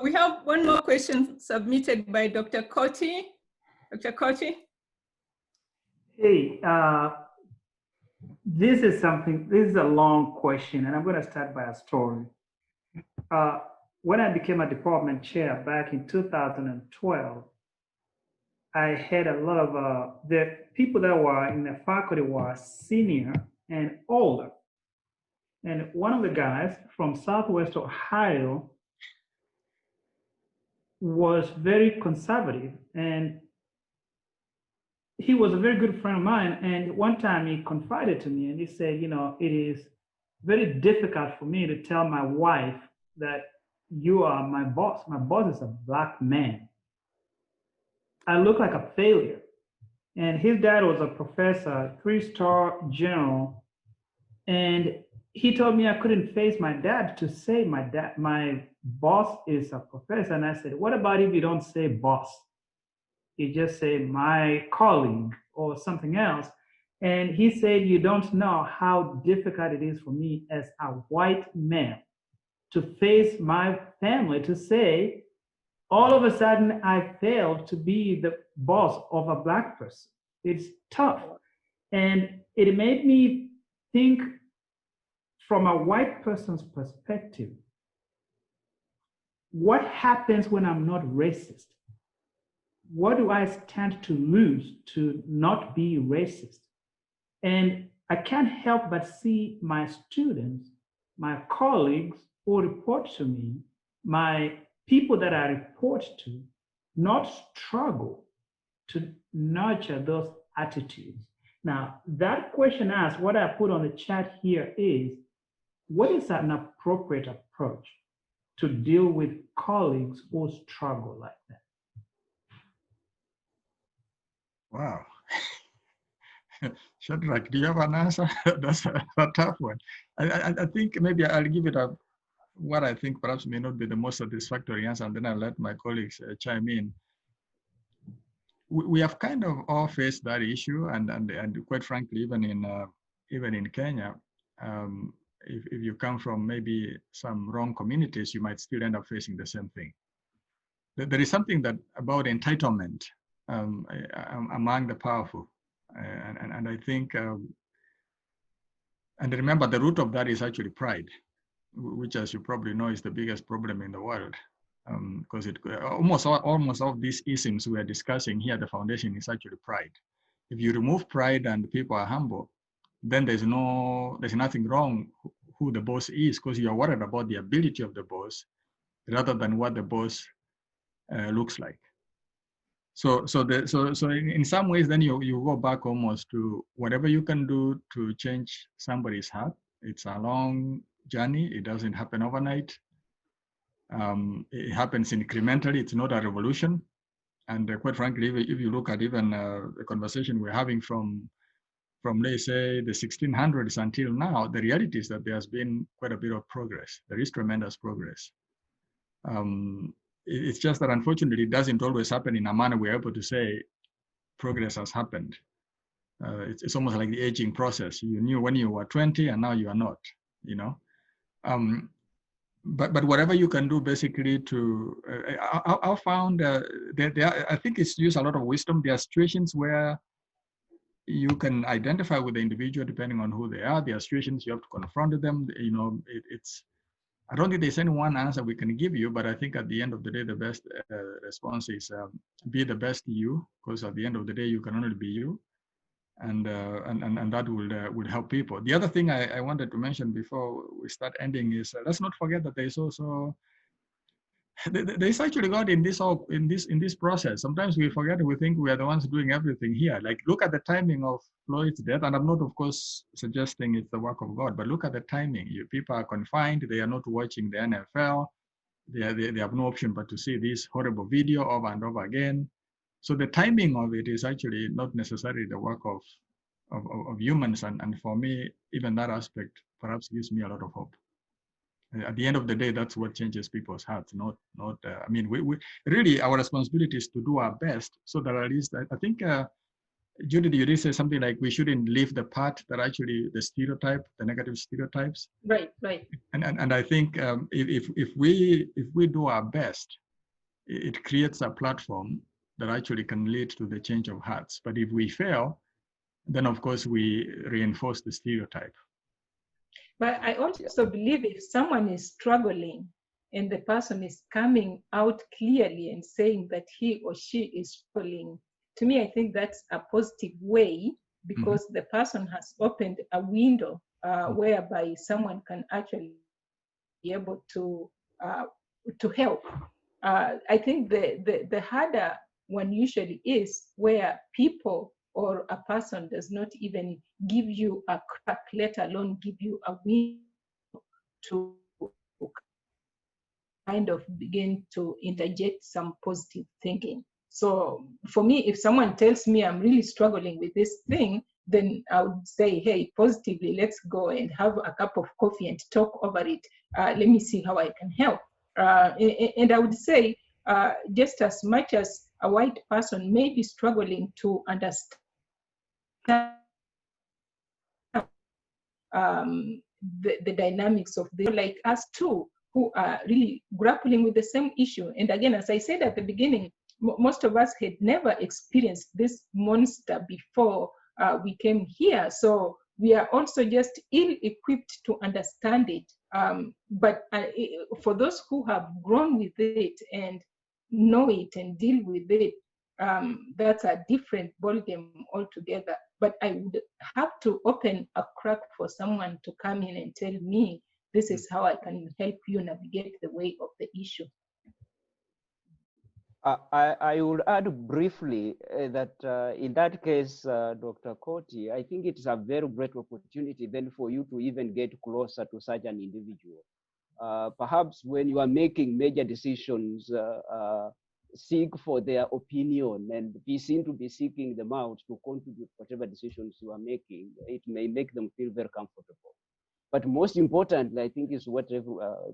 We have one more question submitted by Dr. Koti. Dr. Koti? Hey, this is a long question, and I'm going to start by a story. When I became a department chair back in 2012, I had a lot of the people that were in the faculty were senior and older. And one of the guys from Southwest Ohio was very conservative, and he was a very good friend of mine. And one time he confided to me and he said, it is very difficult for me to tell my wife that you are my boss. My boss is a Black man. I look like a failure. And his dad was a professor, 3-star general. And he told me I couldn't face my dad to say my boss is a professor. And I said, what about if you don't say boss? You just say my colleague or something else. And he said, you don't know how difficult it is for me as a white male to face my family to say, all of a sudden I failed to be the boss of a Black person. It's tough. And it made me think from a white person's perspective, what happens when I'm not racist? What do I stand to lose to not be racist? And I can't help but see my students, my colleagues who report to me, my people that I report to, not struggle to nurture those attitudes. Now, that question asked, what I put on the chat here is, what is an appropriate approach to deal with colleagues who struggle like that? Wow. Shadrach, do you have an answer? That's a tough one. I think maybe I'll give it what I think perhaps may not be the most satisfactory answer, and then I'll let my colleagues chime in. We have kind of all faced that issue, and quite frankly, even in Kenya, if you come from maybe some wrong communities, you might still end up facing the same thing. There is something that about entitlement among the powerful, and I think, and remember, the root of that is actually pride, which, as you probably know, is the biggest problem in the world. Because almost all of these isms we are discussing here, the foundation is actually pride. If you remove pride and people are humble, then there's nothing wrong who the boss is, because you're worried about the ability of the boss rather than what the boss looks like. So in some ways, then you go back almost to whatever you can do to change somebody's heart. It's a long journey. It doesn't happen overnight. It happens incrementally. It's not a revolution. And quite frankly, if you look at even the conversation we're having from let's say the 1600s until now, the reality is that there has been quite a bit of progress. There is tremendous progress. It's just that unfortunately, it doesn't always happen in a manner we're able to say progress has happened. It's almost like the aging process. You knew when you were 20 and now you are not, But whatever you can do basically to, I found I think it's used a lot of wisdom. There are situations where you can identify with the individual depending on who they are. There are situations you have to confront them. I don't think there's any one answer we can give you, but I think at the end of the day, the best response is be the best you, because at the end of the day, you can only be you, and that will help people. The other thing I wanted to mention before we start ending is let's not forget that there's also there's actually God in this process. Sometimes we forget, we think we are the ones doing everything here. Like, look at the timing of Floyd's death, and I'm not, of course, suggesting it's the work of God, but look at the timing. People are confined; they are not watching the NFL. They have no option but to see this horrible video over and over again. So the timing of it is actually not necessarily the work of humans, and for me, even that aspect perhaps gives me a lot of hope. At the end of the day, that's what changes people's hearts. I mean, we really, our responsibility is to do our best so that at least, I think, Judith, you did say something like we shouldn't leave the part that actually the negative stereotypes. Right. And I think if we do our best, it creates a platform that actually can lead to the change of hearts. But if we fail, then of course we reinforce the stereotype. But I also believe if someone is struggling and the person is coming out clearly and saying that he or she is struggling, to me, I think that's a positive way, because the person has opened a window whereby someone can actually be able to help. I think the harder one usually is where people or a person does not even give you a crack, let alone give you a window to kind of begin to interject some positive thinking. So for me, if someone tells me I'm really struggling with this thing, then I would say, hey, positively, let's go and have a cup of coffee and talk over it. Let me see how I can help. And I would say, just as much as a white person may be struggling to understand the dynamics of the, like us too, who are really grappling with the same issue. And again, as I said at the beginning, most of us had never experienced this monster before we came here. So we are also just ill-equipped to understand it. But for those who have grown with it and know it and deal with it, that's a different ballgame altogether. But I would have to open a crack for someone to come in and tell me, this is how I can help you navigate the way of the issue. I will add briefly that in that case, Dr. Koti, I think it's a very great opportunity then for you to even get closer to such an individual. Perhaps when you are making major decisions, seek for their opinion and be seen to be seeking them out to contribute whatever decisions you are making. It may make them feel very comfortable. But most importantly, I think is what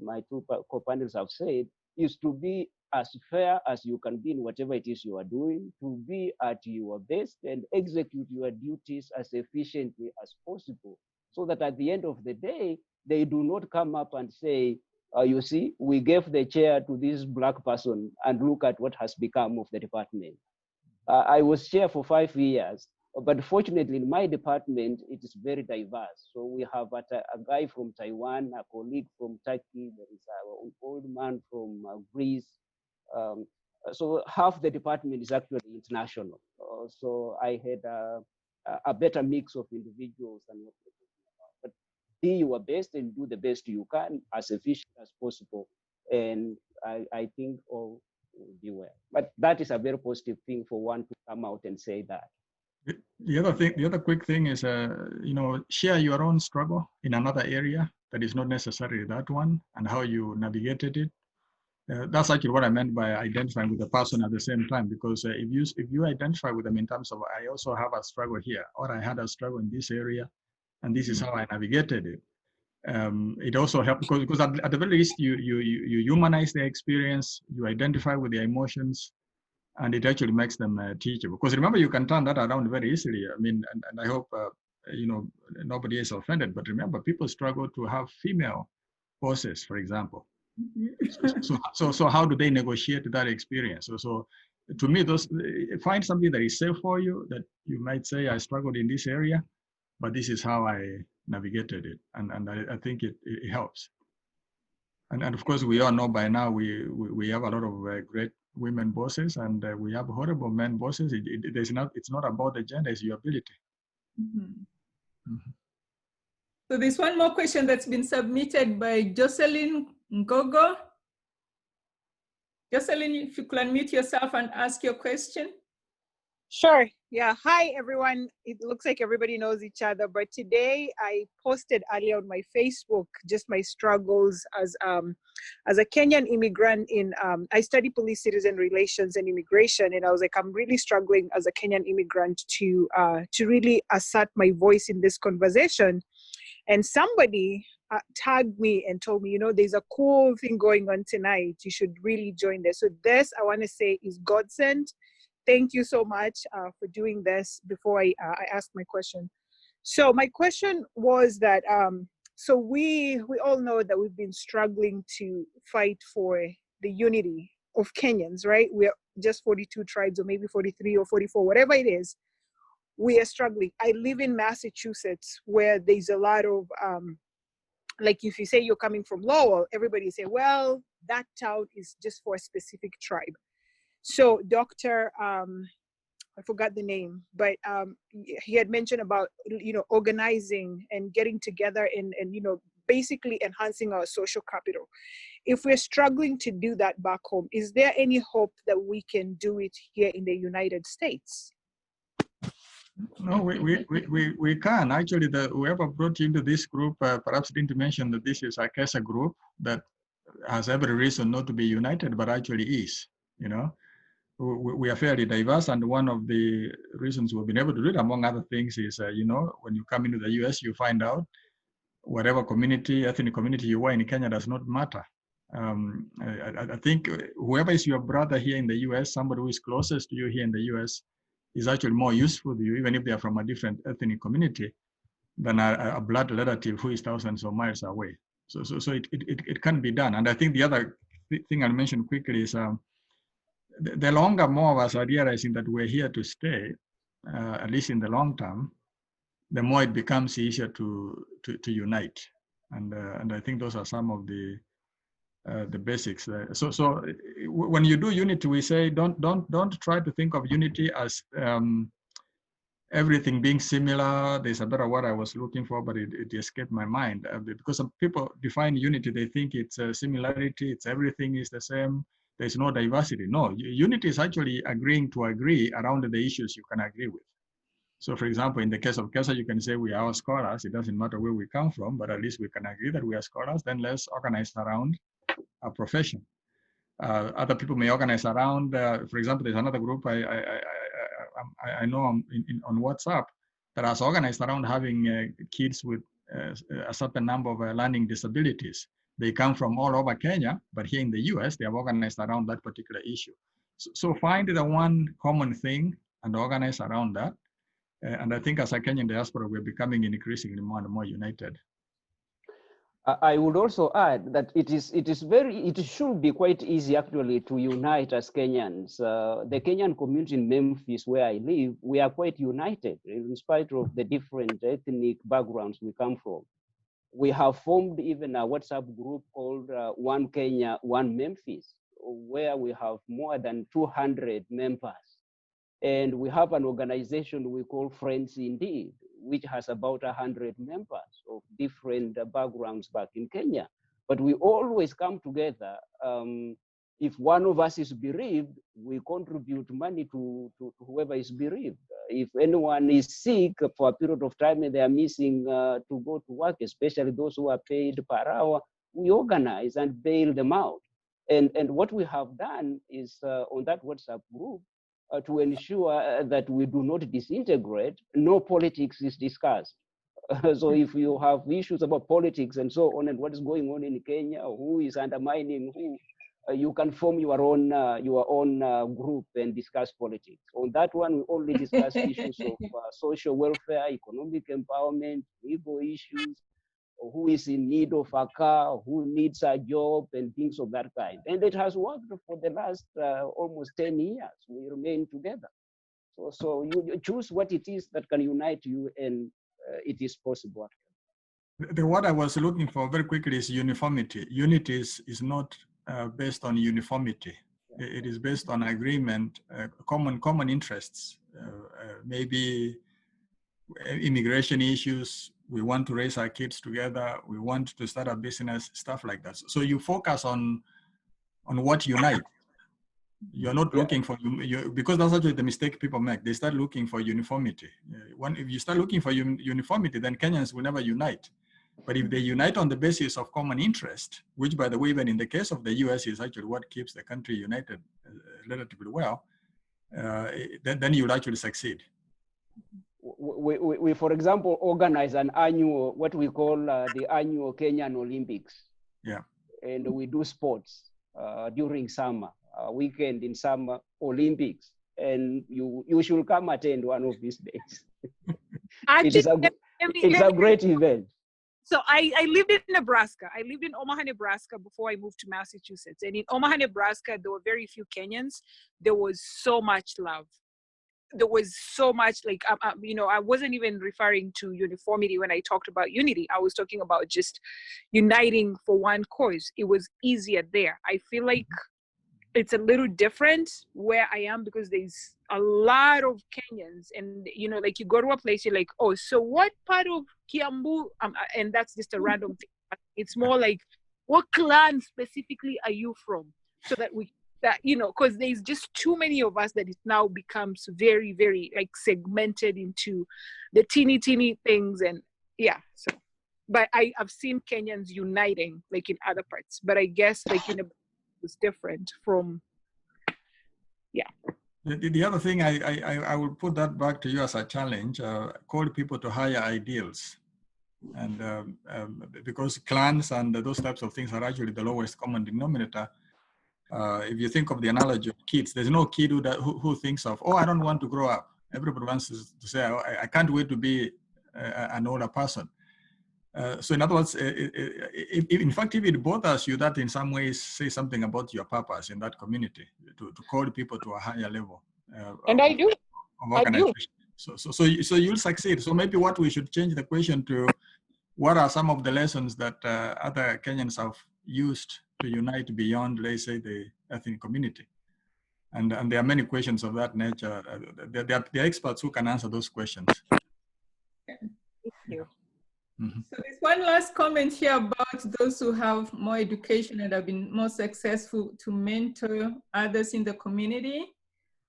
my two co-panels have said, is to be as fair as you can be in whatever it is you are doing, to be at your best and execute your duties as efficiently as possible, so that at the end of the day, they do not come up and say, you see, we gave the chair to this Black person and look at what has become of the department. I was chair for 5 years, but fortunately in my department, it is very diverse. So we have a guy from Taiwan, a colleague from Turkey, there is an old man from Greece. So half the department is actually international. So I had a better mix of individuals than what we're talking about. But be your best and do the best you can as efficient as possible. And I think all will be well. But that is a very positive thing for one to come out and say that. The other quick thing is, share your own struggle in another area that is not necessarily that one, and how you navigated it. That's actually what I meant by identifying with the person at the same time, because if you identify with them in terms of, I also have a struggle here, or I had a struggle in this area, and this is how I navigated it. It also helps because at the very least you humanize their experience, you identify with their emotions, and it actually makes them teachable. Because remember, you can turn that around very easily. I mean, and I hope nobody is offended, but remember, people struggle to have female bosses, for example. So how do they negotiate that experience? So to me, find something that is safe for you, that you might say, I struggled in this area, but this is how I navigated it, and I think it helps. And of course, we all know by now we have a lot of great women bosses, and we have horrible men bosses. It's not about the gender, it's your ability. Mm-hmm. Mm-hmm. So there's one more question that's been submitted by Jocelyn Ngogo. Jocelyn, if you could unmute yourself and ask your question. Sure. Yeah. Hi, everyone. It looks like everybody knows each other, but today I posted earlier on my Facebook just my struggles as a Kenyan immigrant in I study police citizen relations and immigration, and I was like, I'm really struggling as a Kenyan immigrant to really assert my voice in this conversation. And somebody tagged me and told me, there's a cool thing going on tonight. You should really join this. So this, I want to say, is God sent. Thank you so much for doing this before I ask my question. So my question was that, so we all know that we've been struggling to fight for the unity of Kenyans, right? We're just 42 tribes, or maybe 43 or 44, whatever it is. We are struggling. I live in Massachusetts, where there's a lot of, like if you say you're coming from Lowell, everybody say, well, that town is just for a specific tribe. So Dr. I forgot the name, but he had mentioned about, organizing and getting together and basically enhancing our social capital. If we're struggling to do that back home, is there any hope that we can do it here in the United States? No, we can. Actually, whoever brought you into this group perhaps didn't mention that this is a group that has every reason not to be united, but actually is. We are fairly diverse, and one of the reasons we've been able to do it, among other things, is when you come into the US, you find out whatever ethnic community you are in Kenya does not matter. I think whoever is your brother here in the US, somebody who is closest to you here in the US, is actually more useful to you, even if they are from a different ethnic community, than a blood relative who is thousands of miles away. So it can be done. And I think the other thing I'll mention quickly is the longer more of us are realizing that we're here to stay, at least in the long term, the more it becomes easier to unite. And I think those are some of the basics. So when you do unity, we say don't try to think of unity as everything being similar. There's a better word I was looking for, but it escaped my mind. Because some people define unity, they think it's a similarity, it's everything is the same. There's no diversity. No, unity is actually agreeing to agree around the issues you can agree with. So for example, in the case of CASA, you can say we are all scholars. It doesn't matter where we come from, but at least we can agree that we are scholars. Then let's organize around a profession. Other people may organize around, for example, there's another group I know on WhatsApp that has organized around having kids with a certain number of learning disabilities. They come from all over Kenya, but here in the US, they have organized around that particular issue. So find the one common thing and organize around that. And I think as a Kenyan diaspora, we're becoming increasingly more and more united. I would also add that it should be quite easy actually to unite as Kenyans. The Kenyan community in Memphis, where I live, we are quite united in spite of the different ethnic backgrounds we come from. We have formed even a WhatsApp group called One Kenya, One Memphis, where we have more than 200 members. And we have an organization we call Friends Indeed, which has about 100 members of different backgrounds back in Kenya. But we always come together. If one of us is bereaved, we contribute money to whoever is bereaved. If anyone is sick for a period of time and they are missing to go to work, especially those who are paid per hour, we organize and bail them out. And what we have done is on that WhatsApp group, to ensure that we do not disintegrate, no politics is discussed. So if you have issues about politics and so on and what is going on in Kenya, who is undermining who, you can form your own group and discuss politics. On that one, we only discuss issues of social welfare, economic empowerment, legal issues, who is in need of a car, who needs a job, and things of that kind. And it has worked for the last almost 10 years. We remain together. So you choose what it is that can unite you, and it is possible. The word I was looking for very quickly is uniformity. Unity is not based on uniformity. It is based on agreement, common interests, maybe immigration issues. We want to raise our kids together. We want to start a business, stuff like that. So you focus on what unites. You're not looking for, because that's actually the mistake people make. They start looking for uniformity. If you start looking for uniformity, then Kenyans will never unite. But if they unite on the basis of common interest, which by the way, even in the case of the US is actually what keeps the country united relatively well, then you'll actually succeed. We, for example, organize an annual, what we call the annual Kenyan Olympics. Yeah. And we do sports during summer, weekend in summer Olympics. And you should come attend one of these days. It's a great event. So I lived in Nebraska. I lived in Omaha, Nebraska before I moved to Massachusetts. And in Omaha, Nebraska, there were very few Kenyans. There was so much love. There was so much, like, I wasn't even referring to uniformity when I talked about unity. I was talking about just uniting for one cause. It was easier there. I feel like it's a little different where I am, because there's a lot of Kenyans, and you know, like you go to a place, you're like, oh, so what part of Kiambu? And that's just a random thing. It's more like, what clan specifically are you from? So that you know, because there's just too many of us that it now becomes very, very like segmented into the teeny things, and yeah. So, but I've seen Kenyans uniting like in other parts, but I guess like in a was different from, yeah. The other thing I will put that back to you as a challenge, call people to higher ideals. And because clans and those types of things are actually the lowest common denominator. If you think of the analogy of kids, there's no kid who thinks of, oh, I don't want to grow up. Everybody wants to say, oh, I can't wait to be an older person. So in other words, in fact, if it bothers you that in some ways say something about your purpose in that community, to call people to a higher level. And I do. Of organization. So you'll succeed. So maybe what we should change the question to, what are some of the lessons that other Kenyans have used to unite beyond, let's say, the ethnic community? And there are many questions of that nature. There are experts who can answer those questions. Thank you. Mm-hmm. So there's one last comment here about those who have more education and have been more successful to mentor others in the community.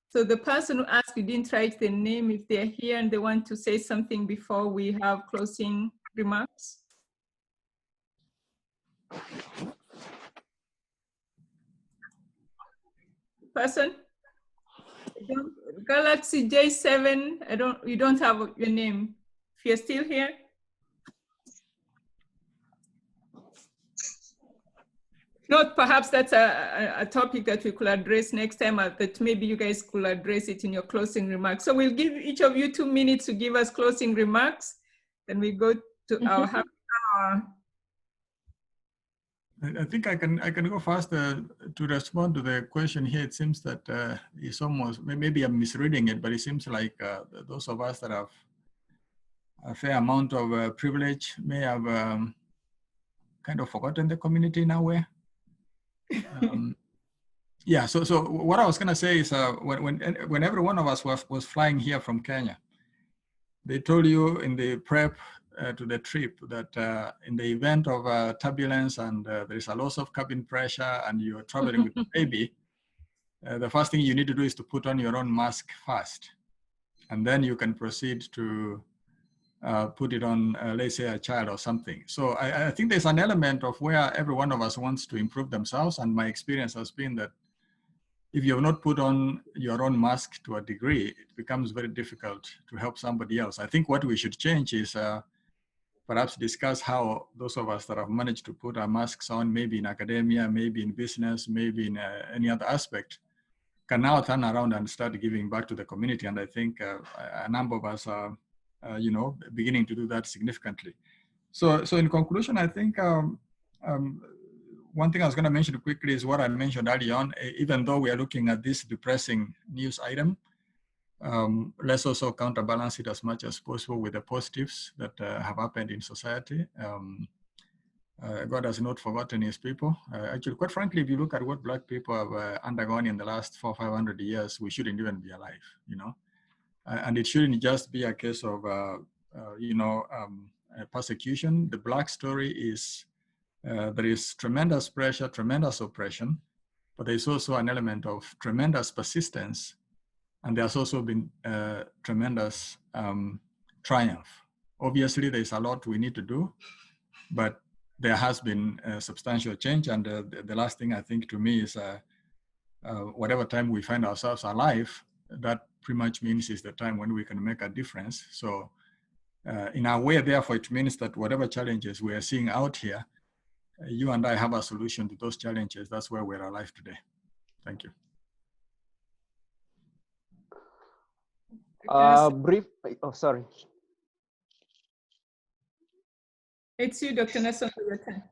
So the person who asked, you didn't write the name, if they're here and they want to say something before we have closing remarks. Person? Galaxy J7, you don't have your name. If you're still here. Not perhaps that's a topic that we could address next time, that maybe you guys could address it in your closing remarks. So we'll give each of you 2 minutes to give us closing remarks. Then we go to our happy hour. I think I can go first to respond to the question here. It seems that it's almost, maybe I'm misreading it, but it seems like those of us that have a fair amount of privilege may have kind of forgotten the community in a way. Yeah, so what I was gonna say is when every one of us was flying here from Kenya, they told you in the prep to the trip that in the event of turbulence and there is a loss of cabin pressure and you're traveling with a baby, the first thing you need to do is to put on your own mask first. And then you can proceed to put it on, let's say, a child or something. So I think there's an element of where every one of us wants to improve themselves. And my experience has been that if you have not put on your own mask to a degree, it becomes very difficult to help somebody else. I think what we should change is perhaps discuss how those of us that have managed to put our masks on, maybe in academia, maybe in business, maybe in any other aspect, can now turn around and start giving back to the community. And I think a number of us are, beginning to do that significantly. So in conclusion, I think one thing I was going to mention quickly is what I mentioned early on. Even though we are looking at this depressing news item, let's also counterbalance it as much as possible with the positives that have happened in society. God has not forgotten his people. Actually, quite frankly, if you look at what Black people have undergone in the last 400-500 years, we shouldn't even be alive, and it shouldn't just be a case of, persecution. The Black story is, there is tremendous pressure, tremendous oppression, but there's also an element of tremendous persistence. And there's also been tremendous triumph. Obviously, there's a lot we need to do, but there has been substantial change. And the last thing I think to me is whatever time we find ourselves alive, that pretty much means is the time when we can make a difference. So in a way, therefore, it means that whatever challenges we are seeing out here, you and I have a solution to those challenges. That's why we're alive today. Thank you. Sorry. It's you, Dr. Nelson, for your time.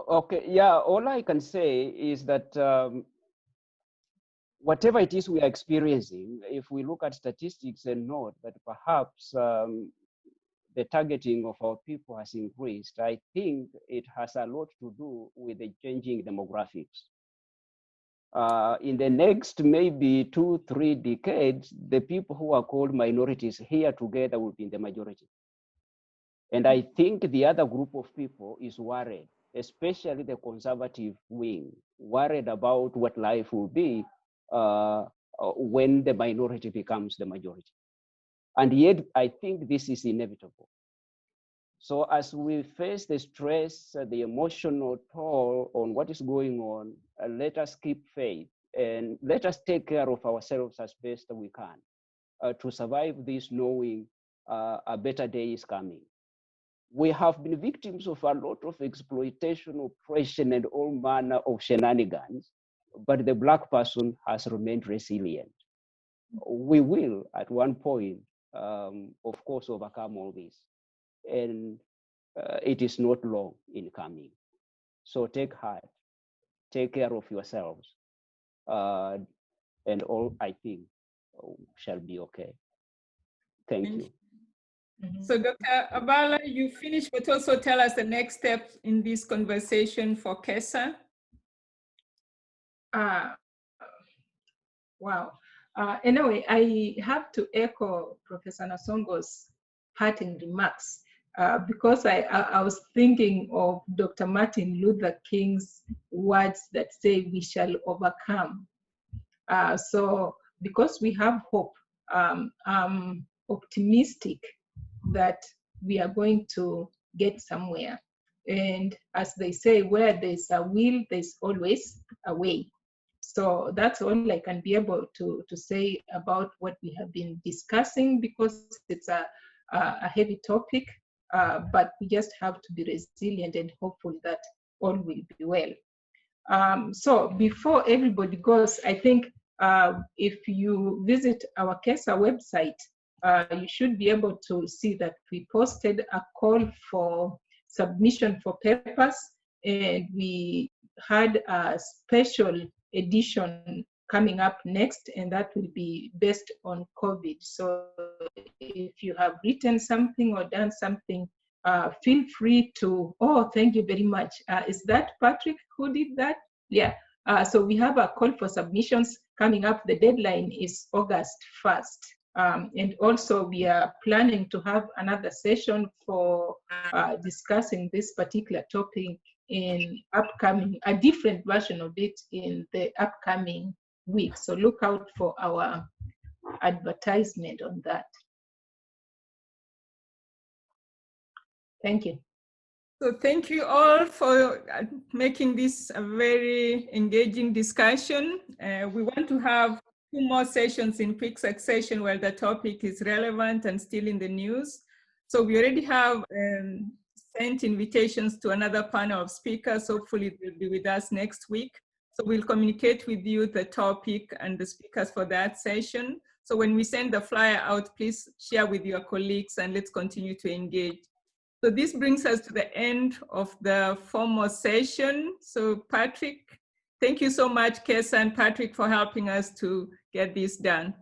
Okay, yeah, all I can say is that whatever it is we are experiencing, if we look at statistics and note that perhaps the targeting of our people has increased, I think it has a lot to do with the changing demographics. In the next maybe 2-3 decades, the people who are called minorities here together will be in the majority. And I think the other group of people is worried, especially the conservative wing, worried about what life will be when the minority becomes the majority. And yet, I think this is inevitable. So as we face the stress, the emotional toll on what is going on, let us keep faith and let us take care of ourselves as best we can to survive this, knowing a better day is coming. We have been victims of a lot of exploitation, oppression, and all manner of shenanigans, but the Black person has remained resilient. We will, at one point, of course, overcome all this. And it is not long in coming. So take heart, take care of yourselves, and all, I think, shall be okay. Thank you. So Dr. Abala, you finished, but also tell us the next step in this conversation for KESA. Wow. Anyway, I have to echo Professor Nasongo's parting remarks because I was thinking of Dr. Martin Luther King's words that say we shall overcome. So because we have hope, I'm optimistic that we are going to get somewhere. And as they say, where there's a will, there's always a way. So that's all I can be able to say about what we have been discussing, because it's a heavy topic, but we just have to be resilient and hopeful that all will be well. So before everybody goes, I think if you visit our KESA website, you should be able to see that we posted a call for submission for papers, and we had a special edition coming up next, and that will be based on COVID. So if you have written something or done something, feel free to, oh, thank you very much. Is that Patrick who did that? Yeah. So we have a call for submissions coming up. The deadline is August 1st. And also we are planning to have another session for discussing this particular topic in upcoming, a different version of it in the upcoming week. So look out for our advertisement on that. Thank you. So thank you all for making this a very engaging discussion. We want to have 2 more sessions in quick succession where the topic is relevant and still in the news. So we already have sent invitations to another panel of speakers. Hopefully they'll be with us next week. So we'll communicate with you the topic and the speakers for that session. So when we send the flyer out, please share with your colleagues and let's continue to engage. So this brings us to the end of the formal session. So Patrick, thank you so much, KESA and Patrick, for helping us to get this done.